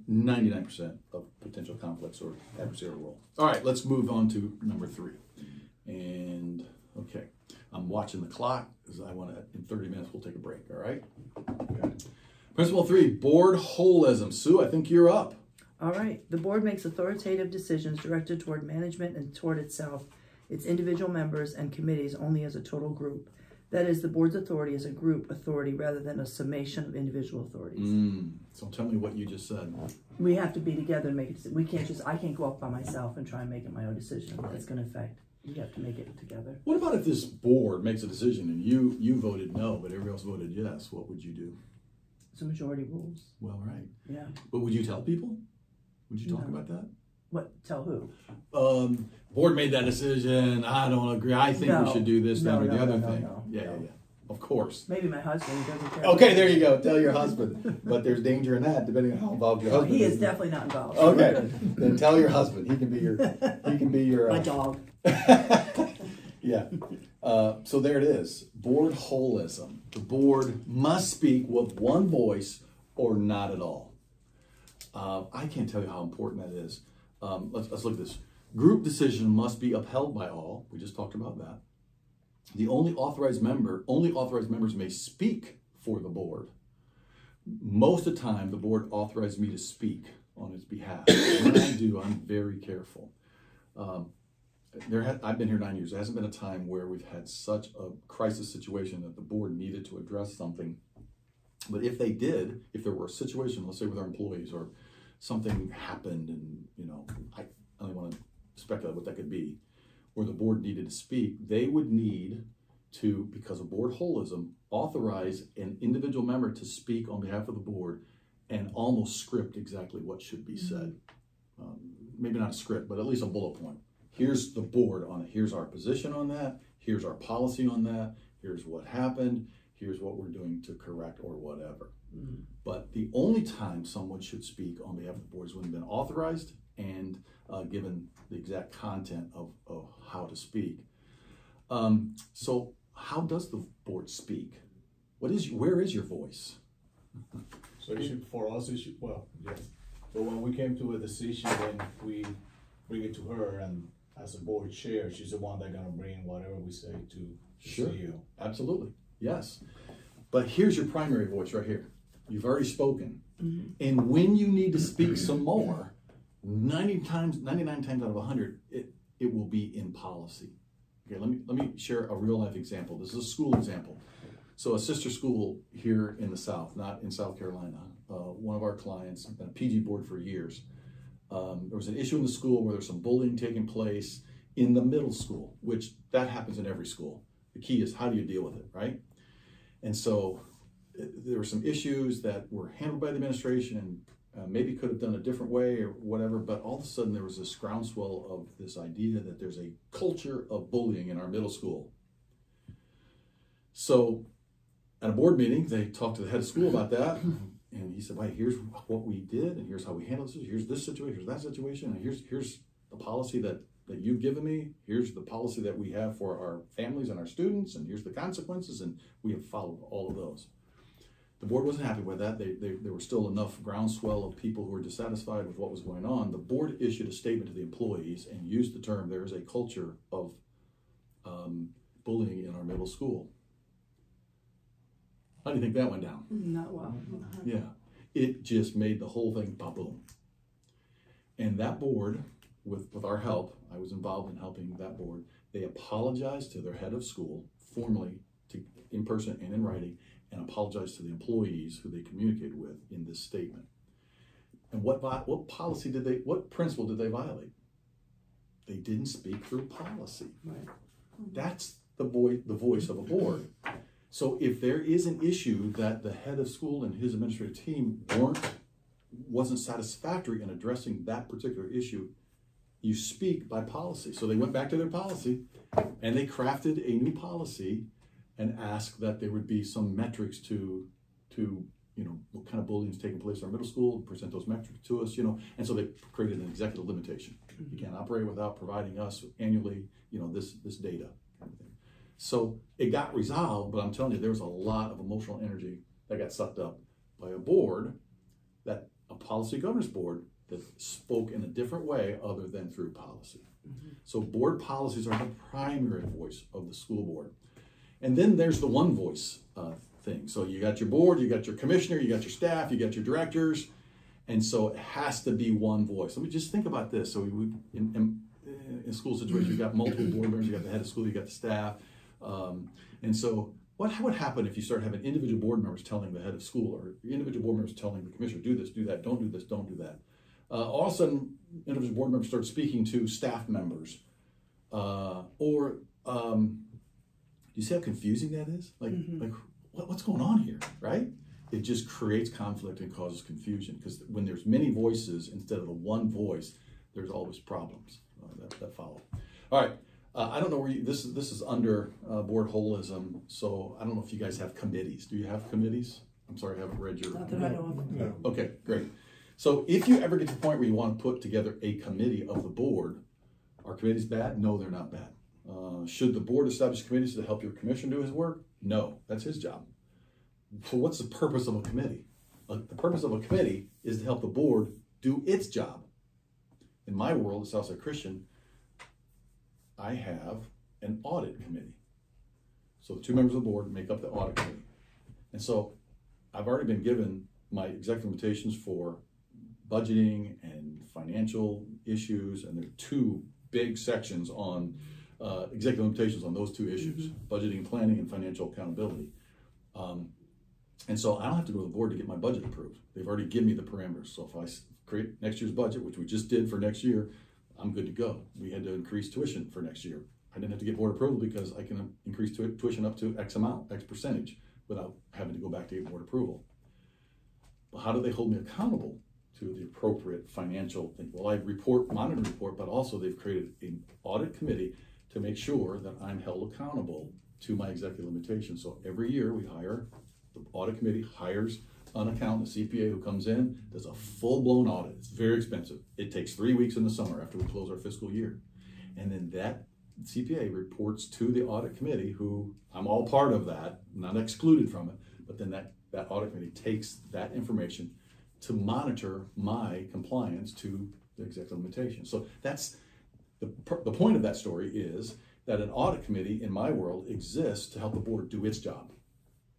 99% of potential conflicts or adversarial role. All right, let's move on to number 3. And okay, I'm watching the clock because I want to, in 30 minutes, we'll take a break, all right? Okay. Principle 3, board holism. Sue, I think you're up. All right. The board makes authoritative decisions directed toward management and toward itself, its individual members, and committees only as a total group. That is, the board's authority is a group authority rather than a summation of individual authorities. So tell me what you just said. We have to be together and make it. We can't I can't go off by myself and try and make it my own decision. That's going to affect. You have to make it together. What about if this board makes a decision and you voted no, but everybody else voted yes? What would you do? It's a majority rules. Well, right. Yeah. But would you tell people? Would you talk about that? What? Tell who? Board made that decision. I don't agree. I think we should do this, that, or the other thing. Yeah. Of course. Maybe my husband doesn't care. Okay, there you go. Tell your husband. But there's danger in that, depending on how involved your husband is. He is definitely not involved. Okay, then tell your husband. He can be your. My dog. Yeah. So there it is. Board holism. The board must speak with one voice or not at all. I can't tell you how important that is. Let's look at this. Group decision must be upheld by all. We just talked about that. The only authorized members may speak for the board. Most of the time, the board authorizes me to speak on its behalf. When I do, I'm very careful. I've been here 9 years. There hasn't been a time where we've had such a crisis situation that the board needed to address something. But if they did, if there were a situation, let's say with our employees, or something happened, and I don't want to speculate what that could be, where the board needed to speak, they would need to, because of board holism, authorize an individual member to speak on behalf of the board and almost script exactly what should be said. Maybe not a script, but at least a bullet point. here's the board on it. Here's our position on that. Here's our policy on that. Here's what happened. Here's what we're doing to correct or whatever. Mm-hmm. But the only time someone should speak on behalf of the board is when they've been authorized and given the exact content of how to speak. So how does the board speak? Where is your voice? So for us, well, yes. So when we came to a decision, then we bring it to her, and as a board chair, she's the one that's gonna bring whatever we say to Sure. CEO. Absolutely, yes. But here's your primary voice right here. You've already spoken. Mm-hmm. And when you need to speak some more, 99 times out of 100, it will be in policy. Okay, let me share a real life example. This is a school example. So a sister school here in the South, not in South Carolina, one of our clients, been a PG board for years. There was an issue in the school where there's some bullying taking place in the middle school, which that happens in every school. The key is how do you deal with it, right? And so there were some issues that were handled by the administration and maybe could have done a different way or whatever, but all of a sudden there was this groundswell of this idea that there's a culture of bullying in our middle school. So at a board meeting, they talked to the head of school about that, and he said, "Wait, here's what we did, and here's how we handled this. Here's this situation, here's that situation, and here's the policy that you've given me. Here's the policy that we have for our families and our students, and here's the consequences, and we have followed all of those." The board wasn't happy with that. There were still enough groundswell of people who were dissatisfied with what was going on. The board issued a statement to the employees and used the term, "There is a culture of bullying in our middle school." How do you think that went down? Not well. Yeah, it just made the whole thing ba-boom. And that board, with our help, I was involved in helping that board, they apologized to their head of school, formally, in person and in writing, and apologized to the employees who they communicated with in this statement. And what principle did they violate? They didn't speak through policy. Right. That's the voice of a board. So if there is an issue that the head of school and his administrative team wasn't satisfactory in addressing that particular issue, you speak by policy. So they went back to their policy and they crafted a new policy and asked that there would be some metrics to what kind of bullying is taking place in our middle school, present those metrics to us, and so they created an executive limitation. You can't operate without providing us annually, this data kind of thing. So it got resolved, but I'm telling you, there was a lot of emotional energy that got sucked up by a board, a policy governance board that spoke in a different way other than through policy. Mm-hmm. So board policies are the primary voice of the school board. And then there's the one voice thing. So you got your board, you got your commissioner, you got your staff, you got your directors, and so it has to be one voice. Let me just think about this. So in school situations, you got multiple board members, you got the head of school, you got the staff. And so what would happen if you start having individual board members telling the head of school or individual board members telling the commissioner, do this, do that, don't do this, don't do that. All of a sudden, individual board members start speaking to staff members. You see how confusing that is? What's going on here, right? It just creates conflict and causes confusion because when there's many voices instead of the one voice, there's always problems that follow. All right. I don't know where this is under board holism, so I don't know if you guys have committees. Do you have committees? I'm sorry, I haven't read your. Not that I know of. No. Okay, great. So if you ever get to the point where you want to put together a committee of the board, are committees bad? No, they're not bad. Should the board establish committees to help your commissioner do his work? No, that's his job. So what's the purpose of a committee? The purpose of a committee is to help the board do its job. In my world, at Southside Christian, I have an audit committee. So the two members of the board make up the audit committee. And so I've already been given my executive limitations for budgeting and financial issues, and there are two big sections on executive limitations on those two issues, budgeting and planning and financial accountability. And so I don't have to go to the board to get my budget approved. They've already given me the parameters. So if I create next year's budget, which we just did for next year, I'm good to go. We had to increase tuition for next year. I didn't have to get board approval because I can increase tuition up to X amount, X percentage, without having to go back to get board approval. But how do they hold me accountable to the appropriate financial thing. Well, I monitor report, but also they've created an audit committee to make sure that I'm held accountable to my executive limitations. So every year the audit committee hires an accountant, a CPA, who comes in, does a full-blown audit. It's very expensive. It takes 3 weeks in the summer after we close our fiscal year. And then that CPA reports to the audit committee, who I'm all part of that, not excluded from it, but then that audit committee takes that information to monitor my compliance to the executive limitations. So that's the point of that story, is that an audit committee in my world exists to help the board do its job.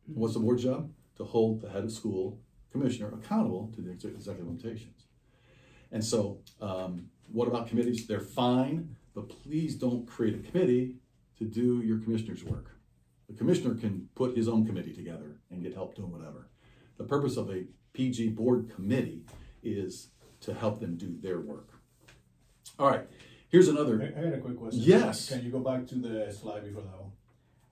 What's the board's job? To hold the head of school commissioner accountable to the executive limitations. And so what about committees? They're fine, but please don't create a committee to do your commissioner's work. The commissioner can put his own committee together and get help doing whatever. The purpose of a PG board committee is to help them do their work. All right, here's another. I had a quick question. Yes. Can you go back to the slide before that one?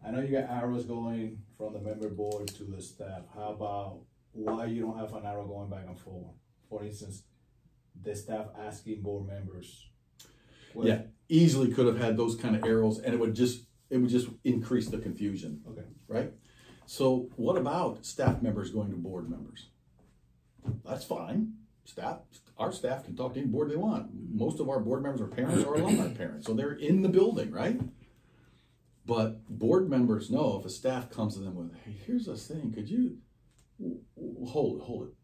I know you got arrows going from the member board to the staff. How about why you don't have an arrow going back and forth? For instance, the staff asking board members. Yeah, easily could have had those kind of arrows, and it would just increase the confusion. Okay. Right? So what about staff members going to board members? That's fine. Our staff can talk to any board they want. Most of our board members are parents or alumni parents, so they're in the building, right? But board members know if a staff comes to them with, hey, here's this thing, could you hold it.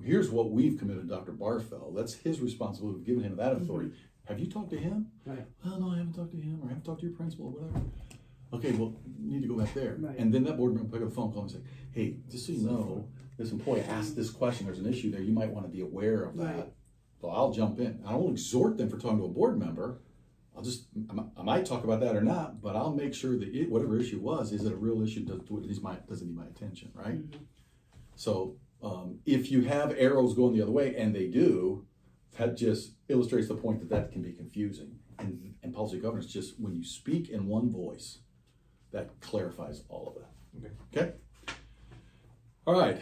Here's what we've committed to Dr. Barfeld. That's his responsibility. We've given him that authority. Have you talked to him? Right. Oh, no, I haven't talked to him, or I haven't talked to your principal, or whatever. Okay, well, you need to go back there. Right. And then that board member pick up the phone call and say, hey, just so you know, this employee asked this question, there's an issue there, you might want to be aware of that. Right. So I'll jump in. I won't exhort them for talking to a board member. I might talk about that or not, but I'll make sure that whatever issue was, is it a real issue? Does it need my attention, right? Mm-hmm. So if you have arrows going the other way, and they do, that just illustrates the point that can be confusing. And policy governance, just when you speak in one voice, that clarifies all of that. Okay? All right.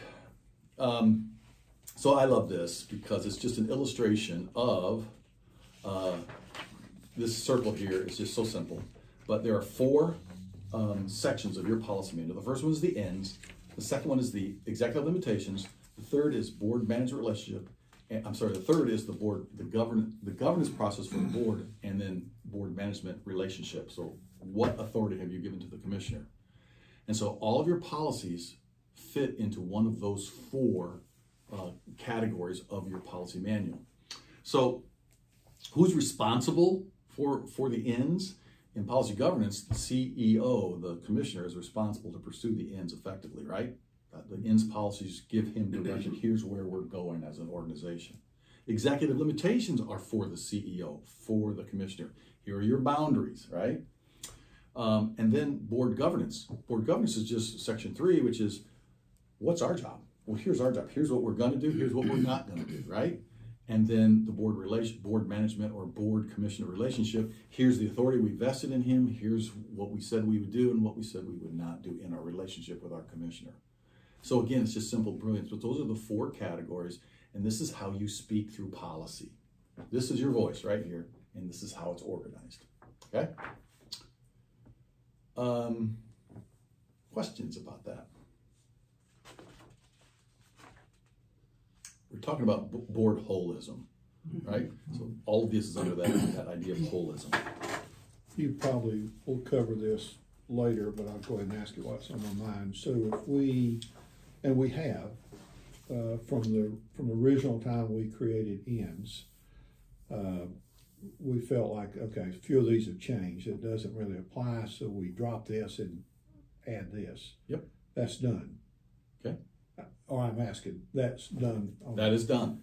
So I love this because it's just an illustration of this circle here is just so simple. But there are 4 sections of your policy manual. The first one is the ends. The second one is the executive limitations. The third is board management relationship. And, the third is the governance process for the board, and then board management relationship. So what authority have you given to the commissioner? And so all of your policies fit into one of those 4 categories of your policy manual. So who's responsible for the ends? In policy governance, the CEO, the commissioner, is responsible to pursue the ends effectively, right? The ends policies give him direction. Here's where we're going as an organization. Executive limitations are for the CEO, for the commissioner. Here are your boundaries, right? And then board governance. Board governance is just section 3, which is, what's our job? Well, here's our job. Here's what we're going to do. Here's what we're not going to do, right? And then the board management or board commissioner relationship. Here's the authority we vested in him. Here's what we said we would do and what we said we would not do in our relationship with our commissioner. So again, it's just simple brilliance, but those are the 4 categories, and this is how you speak through policy. This is your voice right here, and this is how it's organized, okay? Questions about that? We're talking about board holism, right? So all of this is under that idea of holism. You probably will cover this later, but I'll go ahead and ask you what's on my mind. So if we have, from the original time we created ends, we felt like, okay, a few of these have changed. It doesn't really apply, so we drop this and add this. Yep. That's done. Okay. Or I'm asking, that's done. That is done.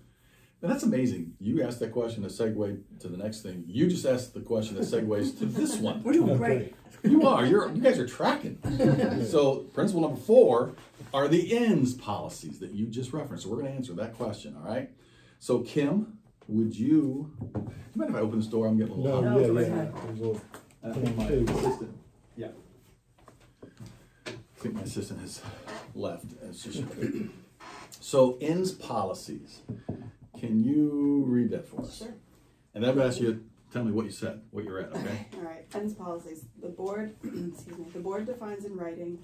And that's amazing. You asked that question to segue to the next thing. You just asked the question that segues to this one. We're doing great. You are. You guys are tracking. So principle number 4 are the ends policies that you just referenced. So we're going to answer that question, all right? So Kim, would you mind if I open this door? I'm getting a little hot. I think my assistant. Yeah. I think my assistant has left. So ends policies. Can you read that for us? Sure. And I'm going to ask you to tell me what you said, what you're at, okay? All right. Ends policies. The board, excuse me, the board defines in writing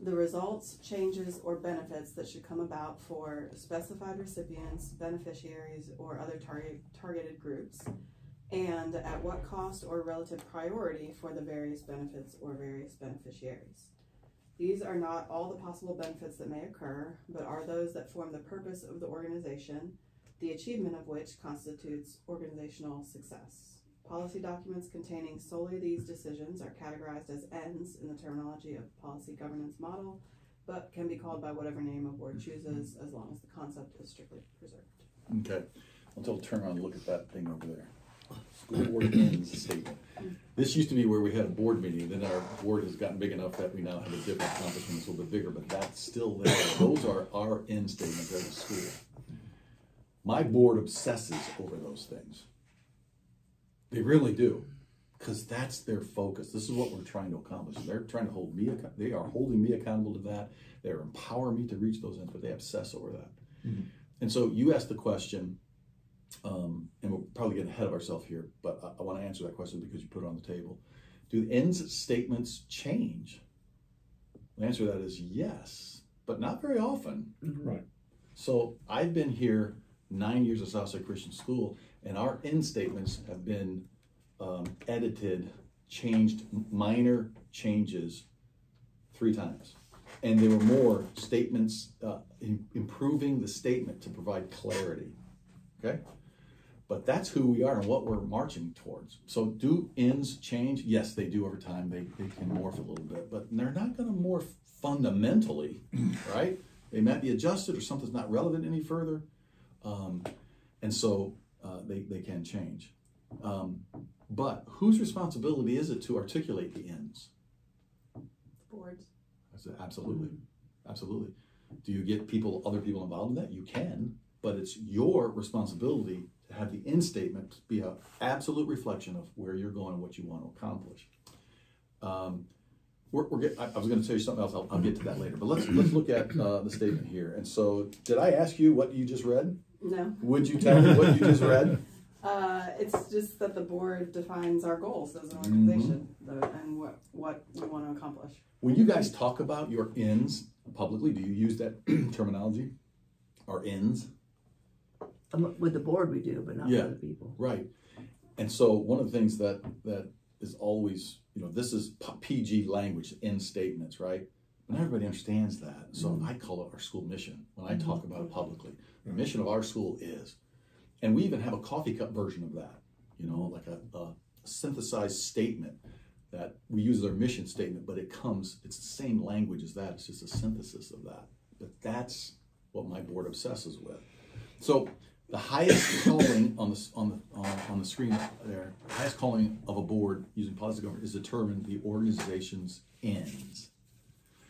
the results, changes, or benefits that should come about for specified recipients, beneficiaries, or other targeted groups, and at what cost or relative priority for the various benefits or various beneficiaries. These are not all the possible benefits that may occur, but are those that form the purpose of the organization, the achievement of which constitutes organizational success. Policy documents containing solely these decisions are categorized as ends in the terminology of policy governance model, but can be called by whatever name a board chooses as long as the concept is strictly preserved. Okay. I'll turn around and look at that thing over there. School board ends statement. This used to be where we had a board meeting, then our board has gotten big enough that we now have a different accomplishment that's a little bit bigger, but that's still there. Those are our end statements as a school. My board obsesses over those things. They really do, because that's their focus. This is what we're trying to accomplish. They're trying to hold me, they are holding me accountable to that. They're empowering me to reach those ends, but they obsess over that. Mm-hmm. And so you asked the question, and we're probably getting ahead of ourselves here, but I want to answer that question because you put it on the table. Do ends statements change? The answer to that is yes, but not very often. Mm-hmm. Right. So I've been here 9 years at Southside Christian School, and our end statements have been edited, changed, minor changes 3 times. And there were more statements, improving the statement to provide clarity, okay? But that's who we are and what we're marching towards. So do ends change? Yes, they do over time. They can morph a little bit, but they're not gonna morph fundamentally, right? They might be adjusted or something's not relevant any further. And so they can change. But whose responsibility is it to articulate the ends? The board's. Absolutely, absolutely. Do you get other people involved in that? You can, but it's your responsibility to have the end statement be an absolute reflection of where you're going and what you want to accomplish. I was going to tell you something else. I'll get to that later. But let's look at the statement here. And so, did I ask you what you just read? No. Would you tell me what you just read? It's just that the board defines our goals as an organization and what we want to accomplish. When you guys talk about your ends publicly, do you use that terminology? Our ends? With the board we do, but not with other people. Right. And so one of the things that is always, this is PG language, end statements, right? But not everybody understands that. So I call it our school mission when I talk about it publicly. The mission of our school is, and we even have a coffee cup version of that, like a synthesized statement that we use as our mission statement, but it's the same language as that. It's just a synthesis of that. But that's what my board obsesses with. So the highest calling on the screen there, the highest calling of a board using policy government is determine the organization's ends.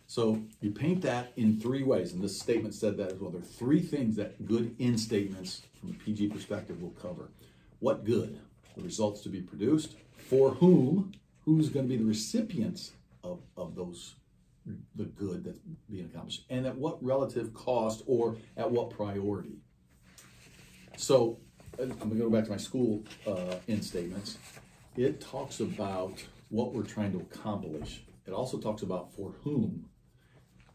So you paint that in 3 ways, and this statement said that as well. There are 3 things that good end statements from a PG perspective will cover. What good? The results to be produced. For whom? Who's going to be the recipients of the good that's being accomplished? And at what relative cost or at what priority? So I'm going to go back to my school end statements. It talks about what we're trying to accomplish. It also talks about for whom.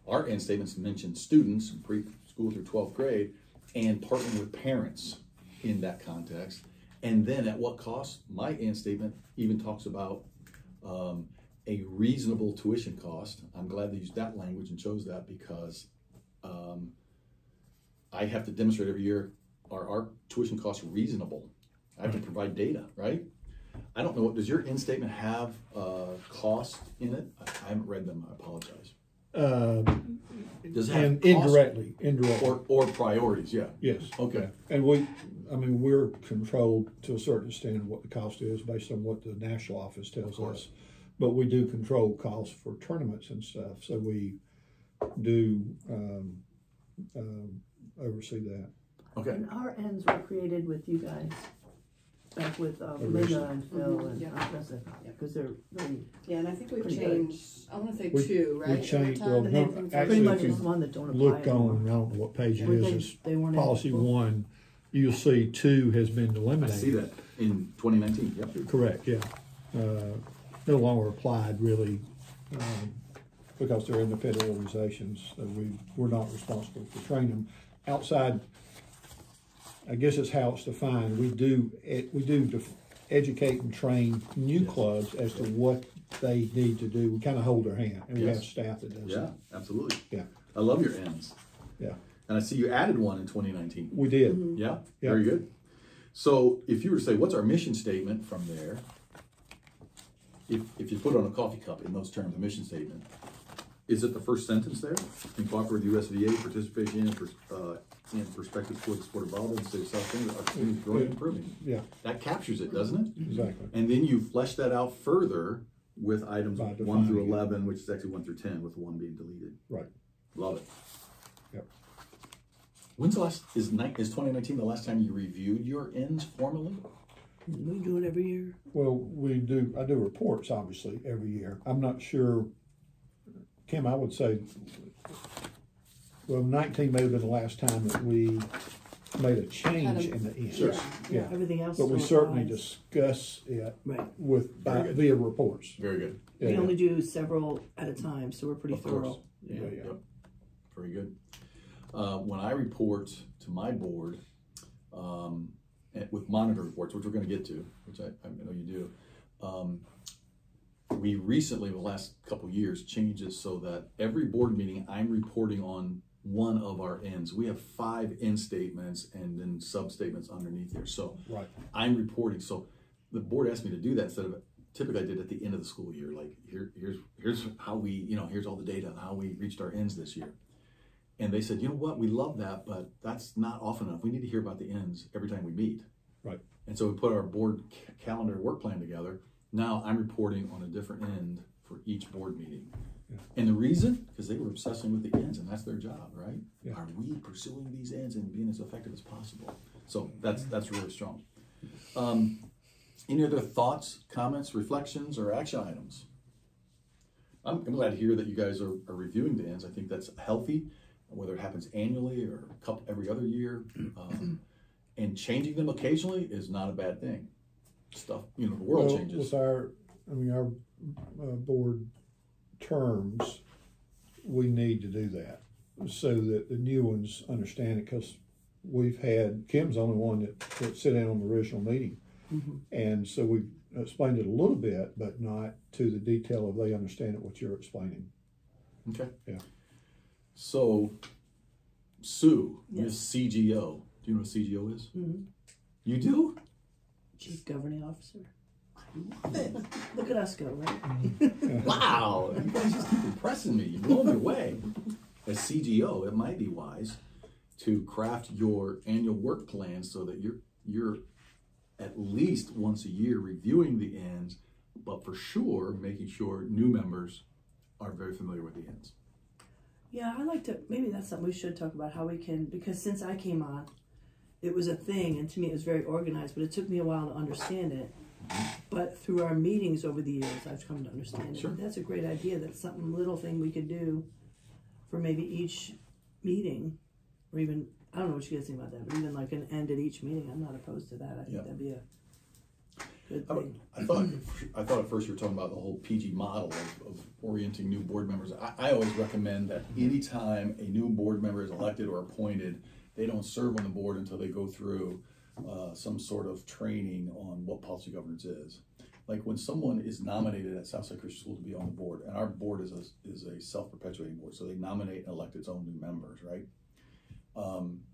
Our end statements mention students in preschool through 12th grade and partnering with parents in that context. And then at what cost? My end statement even talks about a reasonable tuition cost. I'm glad they used that language and chose that because I have to demonstrate every year, are our tuition costs reasonable? I have to provide data, right? I don't know, does your end statement have cost in it? I haven't read them, I apologize. Does it have and indirectly or priorities? Yeah. Yes. Okay. And we're controlled to a certain extent what the cost is based on what the national office tells us, but we do control costs for tournaments and stuff. So we do oversee that. Okay. And our ends were created with you guys. back with Linda and Phil and Yeah. because they're really Yeah, and I think we've Pretty changed, I want to say We- 2, right? we changed- over time? well, they no, pretty actually, much if you is one that don't apply Look anymore. on, I don't know what page it Were is, they weren't in policy the book? 1, you'll see 2 has been I eliminated. see that in 2019, yep. Correct, yeah. No longer applied really, because they're independent organizations, so we're not responsible for training them. Outside, I guess it's how it's defined, we do educate and train new Yes. clubs as to what they need to do. We kind of hold their hand, and we Yes. have staff that does Yeah, that. absolutely. Yeah. I love your ends. Yeah, And I see you added one in 2019. we did. Yeah, Yeah. very good. So if you were to say, what's our mission statement from there? If you put it on a coffee cup in those terms, a mission statement, is it the first sentence there? In cooperate with USVA, participation in perspectives toward the sport of volleyball in the state of South Carolina, our community is growing and improving. Yeah, That captures it, doesn't it? exactly. And then you flesh that out further with items By 1 through defining it. 11, which is actually 1 through 10, with 1 being deleted. Right. Love it. Yep. When's the last, is 2019 the last time you reviewed your ends formally? We do it every year. Well, I do reports, obviously, every year. I'm not sure, Kim, I would say, well, 19 may have been the last time that we made a change in the end. Sure. Yeah. Everything else. But we still certainly applies. discuss it Right. Very good. via reports. Very good. We Yeah, only do several at a time, so we're pretty Of thorough. course. yeah, yeah. Yep. Very good. When I report to my board, with monitor reports, which we're going to get to, which I know you do, we recently, the last couple of years, changed it so that every board meeting I'm reporting on one of our ends. We have 5 end statements and then sub statements underneath there. So Right. I'm reporting. So the board asked me to do that instead of typically I did at the end of the school year. Like here's how we, here's all the data on how we reached our ends this year. And they said, you know what, we love that, but that's not often enough. We need to hear about the ends every time we meet. Right. And so we put our board calendar work plan together. Now I'm reporting on a different end for each board meeting. Yeah. And the reason, because they were obsessing with the ends, and that's their job, right? Yeah. Are we pursuing these ends and being as effective as possible? So that's really strong. Any other thoughts, comments, reflections, or action items? I'm glad to hear that you guys are reviewing the ends. I think that's healthy, whether it happens annually or every other year. And changing them occasionally is not a bad thing. Stuff, the world changes. With our board terms, we need to do that so that the new ones understand it, because Kim's the only one that sit in on the original meeting. Mm-hmm. And so we explained it a little bit, but not to the detail of they understand it what you're explaining. Okay. Yeah. So, Sue, Yes. Miss CGO. Do you know what CGO is? Mm-hmm. You do? Chief Governing Officer. I love it. Look at us go, right? Wow. You guys just keep impressing me. You blow me away. As CGO, it might be wise to craft your annual work plan so that you're at least once a year reviewing the ends, but for sure making sure new members are very familiar with the ends. Yeah, I like to, maybe that's something we should talk about, how we can, because since I came on, it was a thing, and to me it was very organized, but it took me a while to understand it. But through our meetings over the years, I've come to understand it. Sure. That's a great idea. That's something, little thing we could do for maybe each meeting, or even, I don't know what you guys think about that, but even like an end at each meeting, I'm not opposed to that. I think Yeah. that'd be a good thing. I thought at first you were talking about the whole PG model of orienting new board members. I always recommend that anytime a new board member is elected or appointed, they don't serve on the board until they go through some sort of training on what policy governance is. Like when someone is nominated at Southside Christian School to be on the board, and our board is a self-perpetuating board, so they nominate and elect its own new members, right?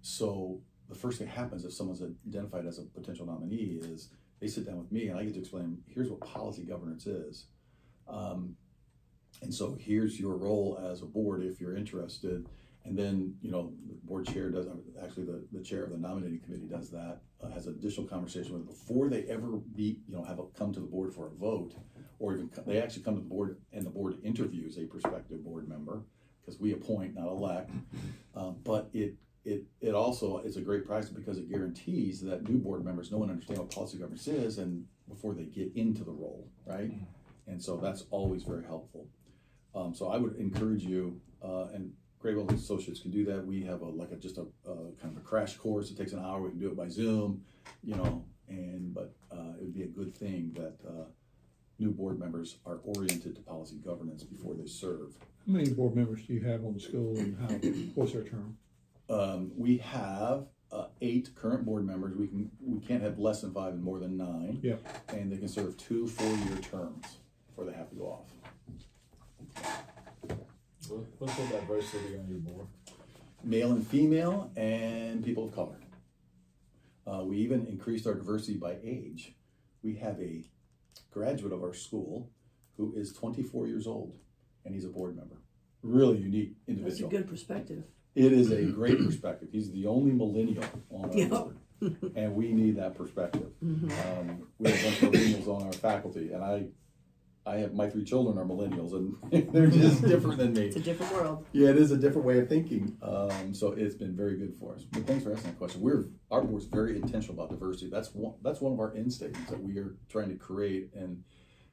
So the first thing happens if someone's identified as a potential nominee is they sit down with me and I get to explain, here's what policy governance is. And so here's your role as a board if you're interested. And then, the board chair does, actually the chair of the nominating committee does that, has an additional conversation with them before they ever come to the board for a vote, or even they actually come to the board and the board interviews a prospective board member, because we appoint, not elect. But it it also is a great practice because it guarantees that new board members know and understand what policy governance is and before they get into the role, right? And so that's always very helpful. So I would encourage you, and Grable Associates can do that. We have just a kind of a crash course. It takes an hour. We can do it by Zoom, but it would be a good thing that new board members are oriented to policy governance before they serve. How many board members do you have on the school, and what's their term? We have 8 current board members. We can't have less than 5 and more than 9. Yeah. And they can serve 2 4-year terms before they have to go off. What's the diversity on your board? Male and female, and people of color. We even increased our diversity by age. We have a graduate of our school who is 24 years old, and he's a board member. Really unique individual. That's a good perspective. It is a great perspective. He's the only millennial on our board, and we need that perspective. We have a bunch of millennials on our faculty, and I have my 3 children are millennials, and they're just different than me. It's a different world. Yeah, it is a different way of thinking. So it's been very good for us. But thanks for asking that question. Our board's very intentional about diversity. That's one of our end statements, that we are trying to create and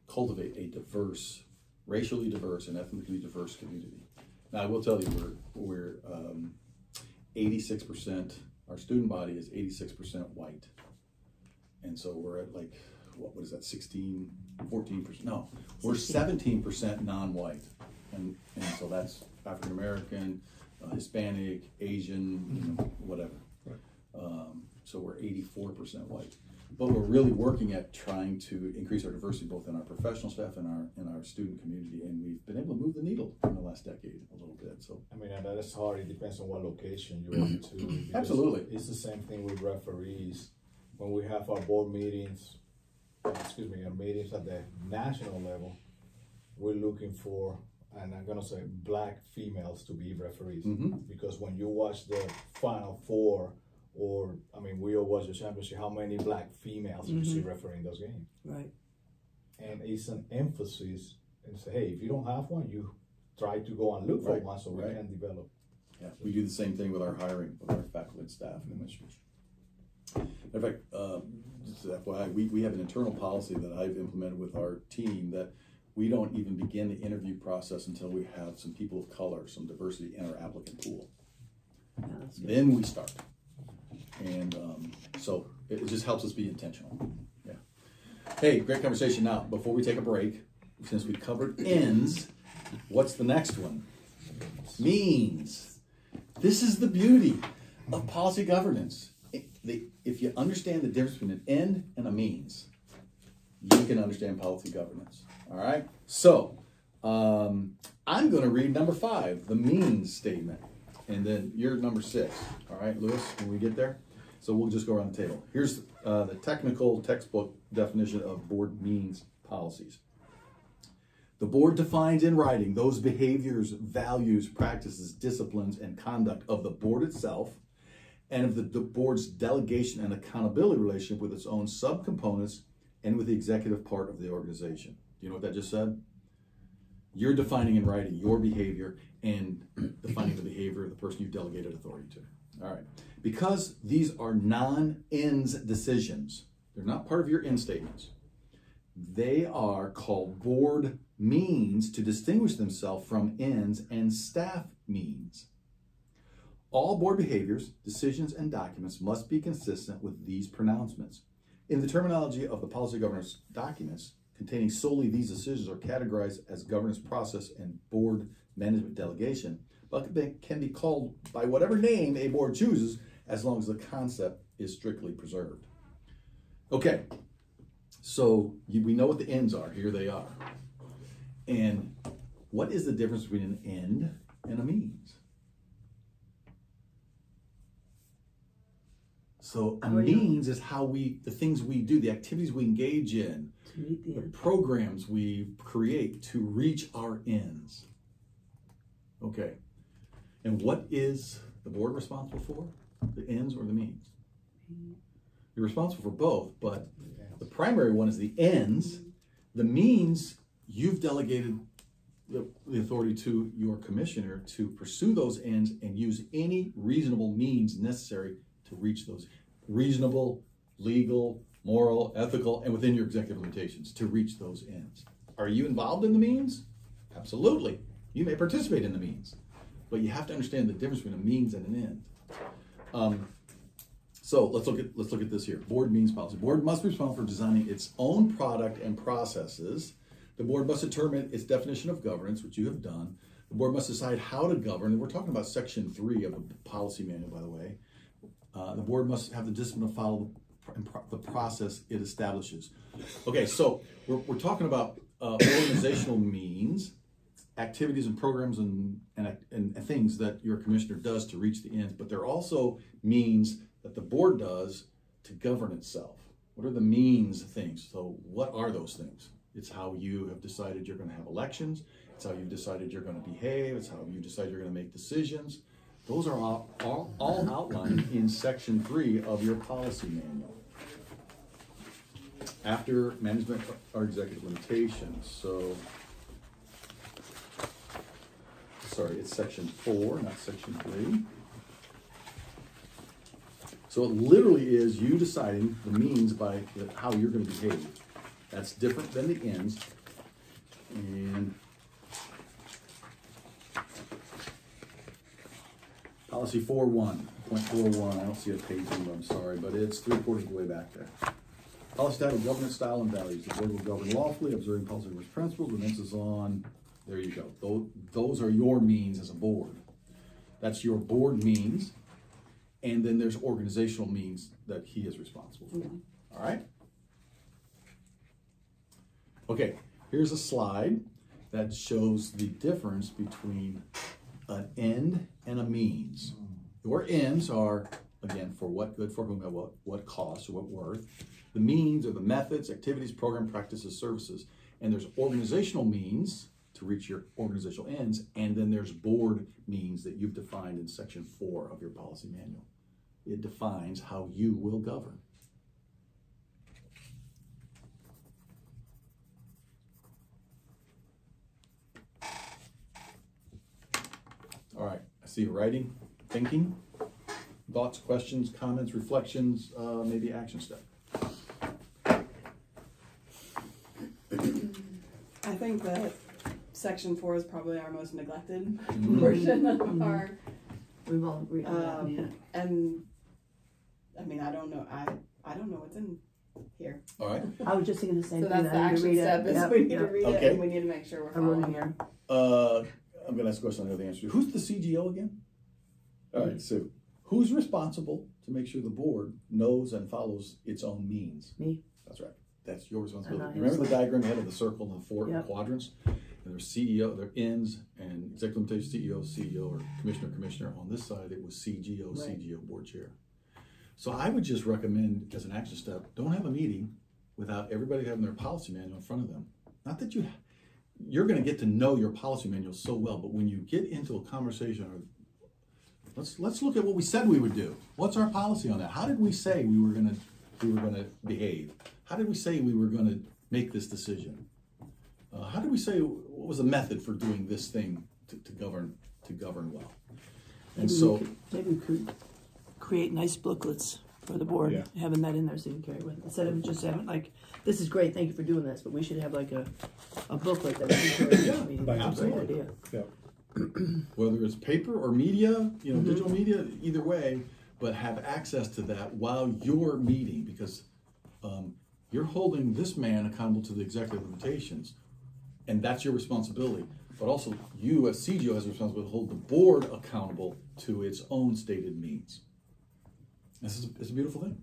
cultivate a diverse, racially diverse and ethnically diverse community. Now, I will tell you, we're 86%. Our student body is 86% white, and so we're at what is that, 14%? No, we're 17% non-white, and so that's African American, Hispanic, Asian, whatever. Right. So we're 84% white, but we're really working at trying to increase our diversity both in our professional staff and our student community, and we've been able to move the needle in the last decade a little bit. So I mean, and that is hard. It depends on what location you're in too. Absolutely, it's the same thing with referees. When we have our board meetings, our meetings at the national level, we're looking for, and I'm gonna say, black females to be referees. Because when you watch the Final Four, we all watch the championship, how many black females you see refereeing those games? Right. And it's an emphasis and say, hey, if you don't have one, you try to go and look for one so we can develop. Yeah, we do the same thing with our hiring of our faculty and staff and administrators. In fact, just FYI, we have an internal policy that I've implemented with our team that we don't even begin the interview process until we have some people of color, some diversity in our applicant pool. Yeah, then we start. And so it just helps us be intentional. Yeah. Hey, great conversation. Now, before we take a break, since we covered ends, what's the next one? Means. This is the beauty of policy governance. If you understand the difference between an end and a means, you can understand policy governance. All right? So, I'm going to read number 5, the means statement. And then you're number 6. All right, Lewis, when we get there? So we'll just go around the table. Here's the technical textbook definition of board means policies. The board defines in writing those behaviors, values, practices, disciplines, and conduct of the board itself and of the board's delegation and accountability relationship with its own subcomponents and with the executive part of the organization. Do you know what that just said? You're defining in writing your behavior and defining the behavior of the person you've delegated authority to. All right. Because these are non-ends decisions, they're not part of your end statements. They are called board means to distinguish themselves from ends and staff means. All board behaviors, decisions, and documents must be consistent with these pronouncements. In the terminology of the policy governance documents, containing solely these decisions are categorized as governance process and board management delegation, but they can be called by whatever name a board chooses as long as the concept is strictly preserved. Okay, so we know what the ends are. Here they are. And what is the difference between an end and a means? So a means is how the things we do, the activities we engage in, the programs we create to reach our ends. Okay. And what is the board responsible for? The ends or the means? You're responsible for both, but the primary one is the ends. The means, you've delegated the the authority to your commissioner to pursue those ends and use any reasonable means necessary to reach those. Reasonable, legal, moral, ethical, and within your executive limitations to reach those ends. Are you involved in the means? Absolutely. You may participate in the means, but you have to understand the difference between a means and an end. So let's look at this here. Board means policy. Board must be responsible for designing its own product and processes. The board must determine its definition of governance, which you have done. The board must decide how to govern. And we're talking about section 3 of the policy manual, by the way. The board must have the discipline to follow the process it establishes. Okay, so we're talking about organizational means, activities and programs and things that your commissioner does to reach the ends, but there are also means that the board does to govern itself. What are the means things? So what are those things? It's how you have decided you're going to have elections. It's how you've decided you're going to behave. It's how you decide you're going to make decisions. Those are all outlined in section 3 of your policy manual. After management or executive limitations. So, sorry, it's section 4, not section 3. So it literally is you deciding the means by how you're going to behave. That's different than the ends. And policy 4.1.41, I don't see a page number, I'm sorry, but it's 3/4 of the way back there. Policy title, governance style and values. The board will govern lawfully, observing policy principles, with emphasis on, there you go. Those are your means as a board. That's your board means. And then there's organizational means that he is responsible for. All right? Okay, here's a slide that shows the difference between an end and a means. Your ends are, again, for what good, for whom, at what cost, or what worth. The means are the methods, activities, program, practices, services. And there's organizational means to reach your organizational ends, and then there's board means that you've defined in section 4 of your policy manual. It defines how you will govern. All right, I see you writing, thinking, thoughts, questions, comments, reflections, maybe action step. I think that section 4 is probably our most neglected portion of our. We've all agreed on that. Yeah. And I mean, I don't know what's in here. All right. I was just thinking the same So thing. that's the action step. Is we need to read it, and we need to make sure we're I wrote it following. here. I'm going to ask a question I know the answer to. Who's the CGO again? All right, Sue. Who's responsible to make sure the board knows and follows its own means? Me. That's right. That's your responsibility. And Remember the diagram you had of the circle and the 4 Yep. quadrants? And there's CEO, there are ends, and executive limitation CEO, or commissioner. On this side, it was CGO, Right. CGO, board chair. So I would just recommend, as an action step, don't have a meeting without everybody having their policy manual in front of them. Not that you're going to get to know your policy manual so well, but when you get into a conversation, or let's look at what we said we would do. What's our policy on that? How did we say we were going to behave? How did we say we were going to make this decision? How did we say, what was the method for doing this thing to govern well? And Maybe we could create nice booklets for the board, having that in there so you can carry with it. Instead of just having like, this is great, thank you for doing this, but we should have like a booklet that we can carry with the meeting. That's a great idea. Yeah. Whether it's paper or media, digital media, either way, but have access to that while you're meeting, because you're holding this man accountable to the executive limitations, and that's your responsibility. But also, you as CGO has a responsibility to hold the board accountable to its own stated means. It's a beautiful thing.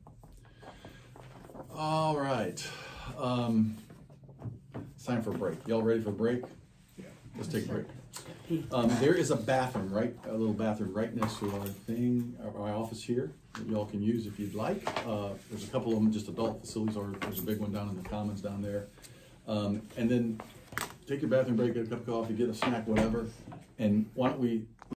All right. It's time for a break. Y'all ready for a break? Yeah. Let's take a break. There is a bathroom, a little bathroom right next to our office here that y'all can use if you'd like. There's a couple of them, just adult facilities, or there's a big one down in the commons down there. And then take your bathroom break, get a cup of coffee, get a snack, whatever. And why don't we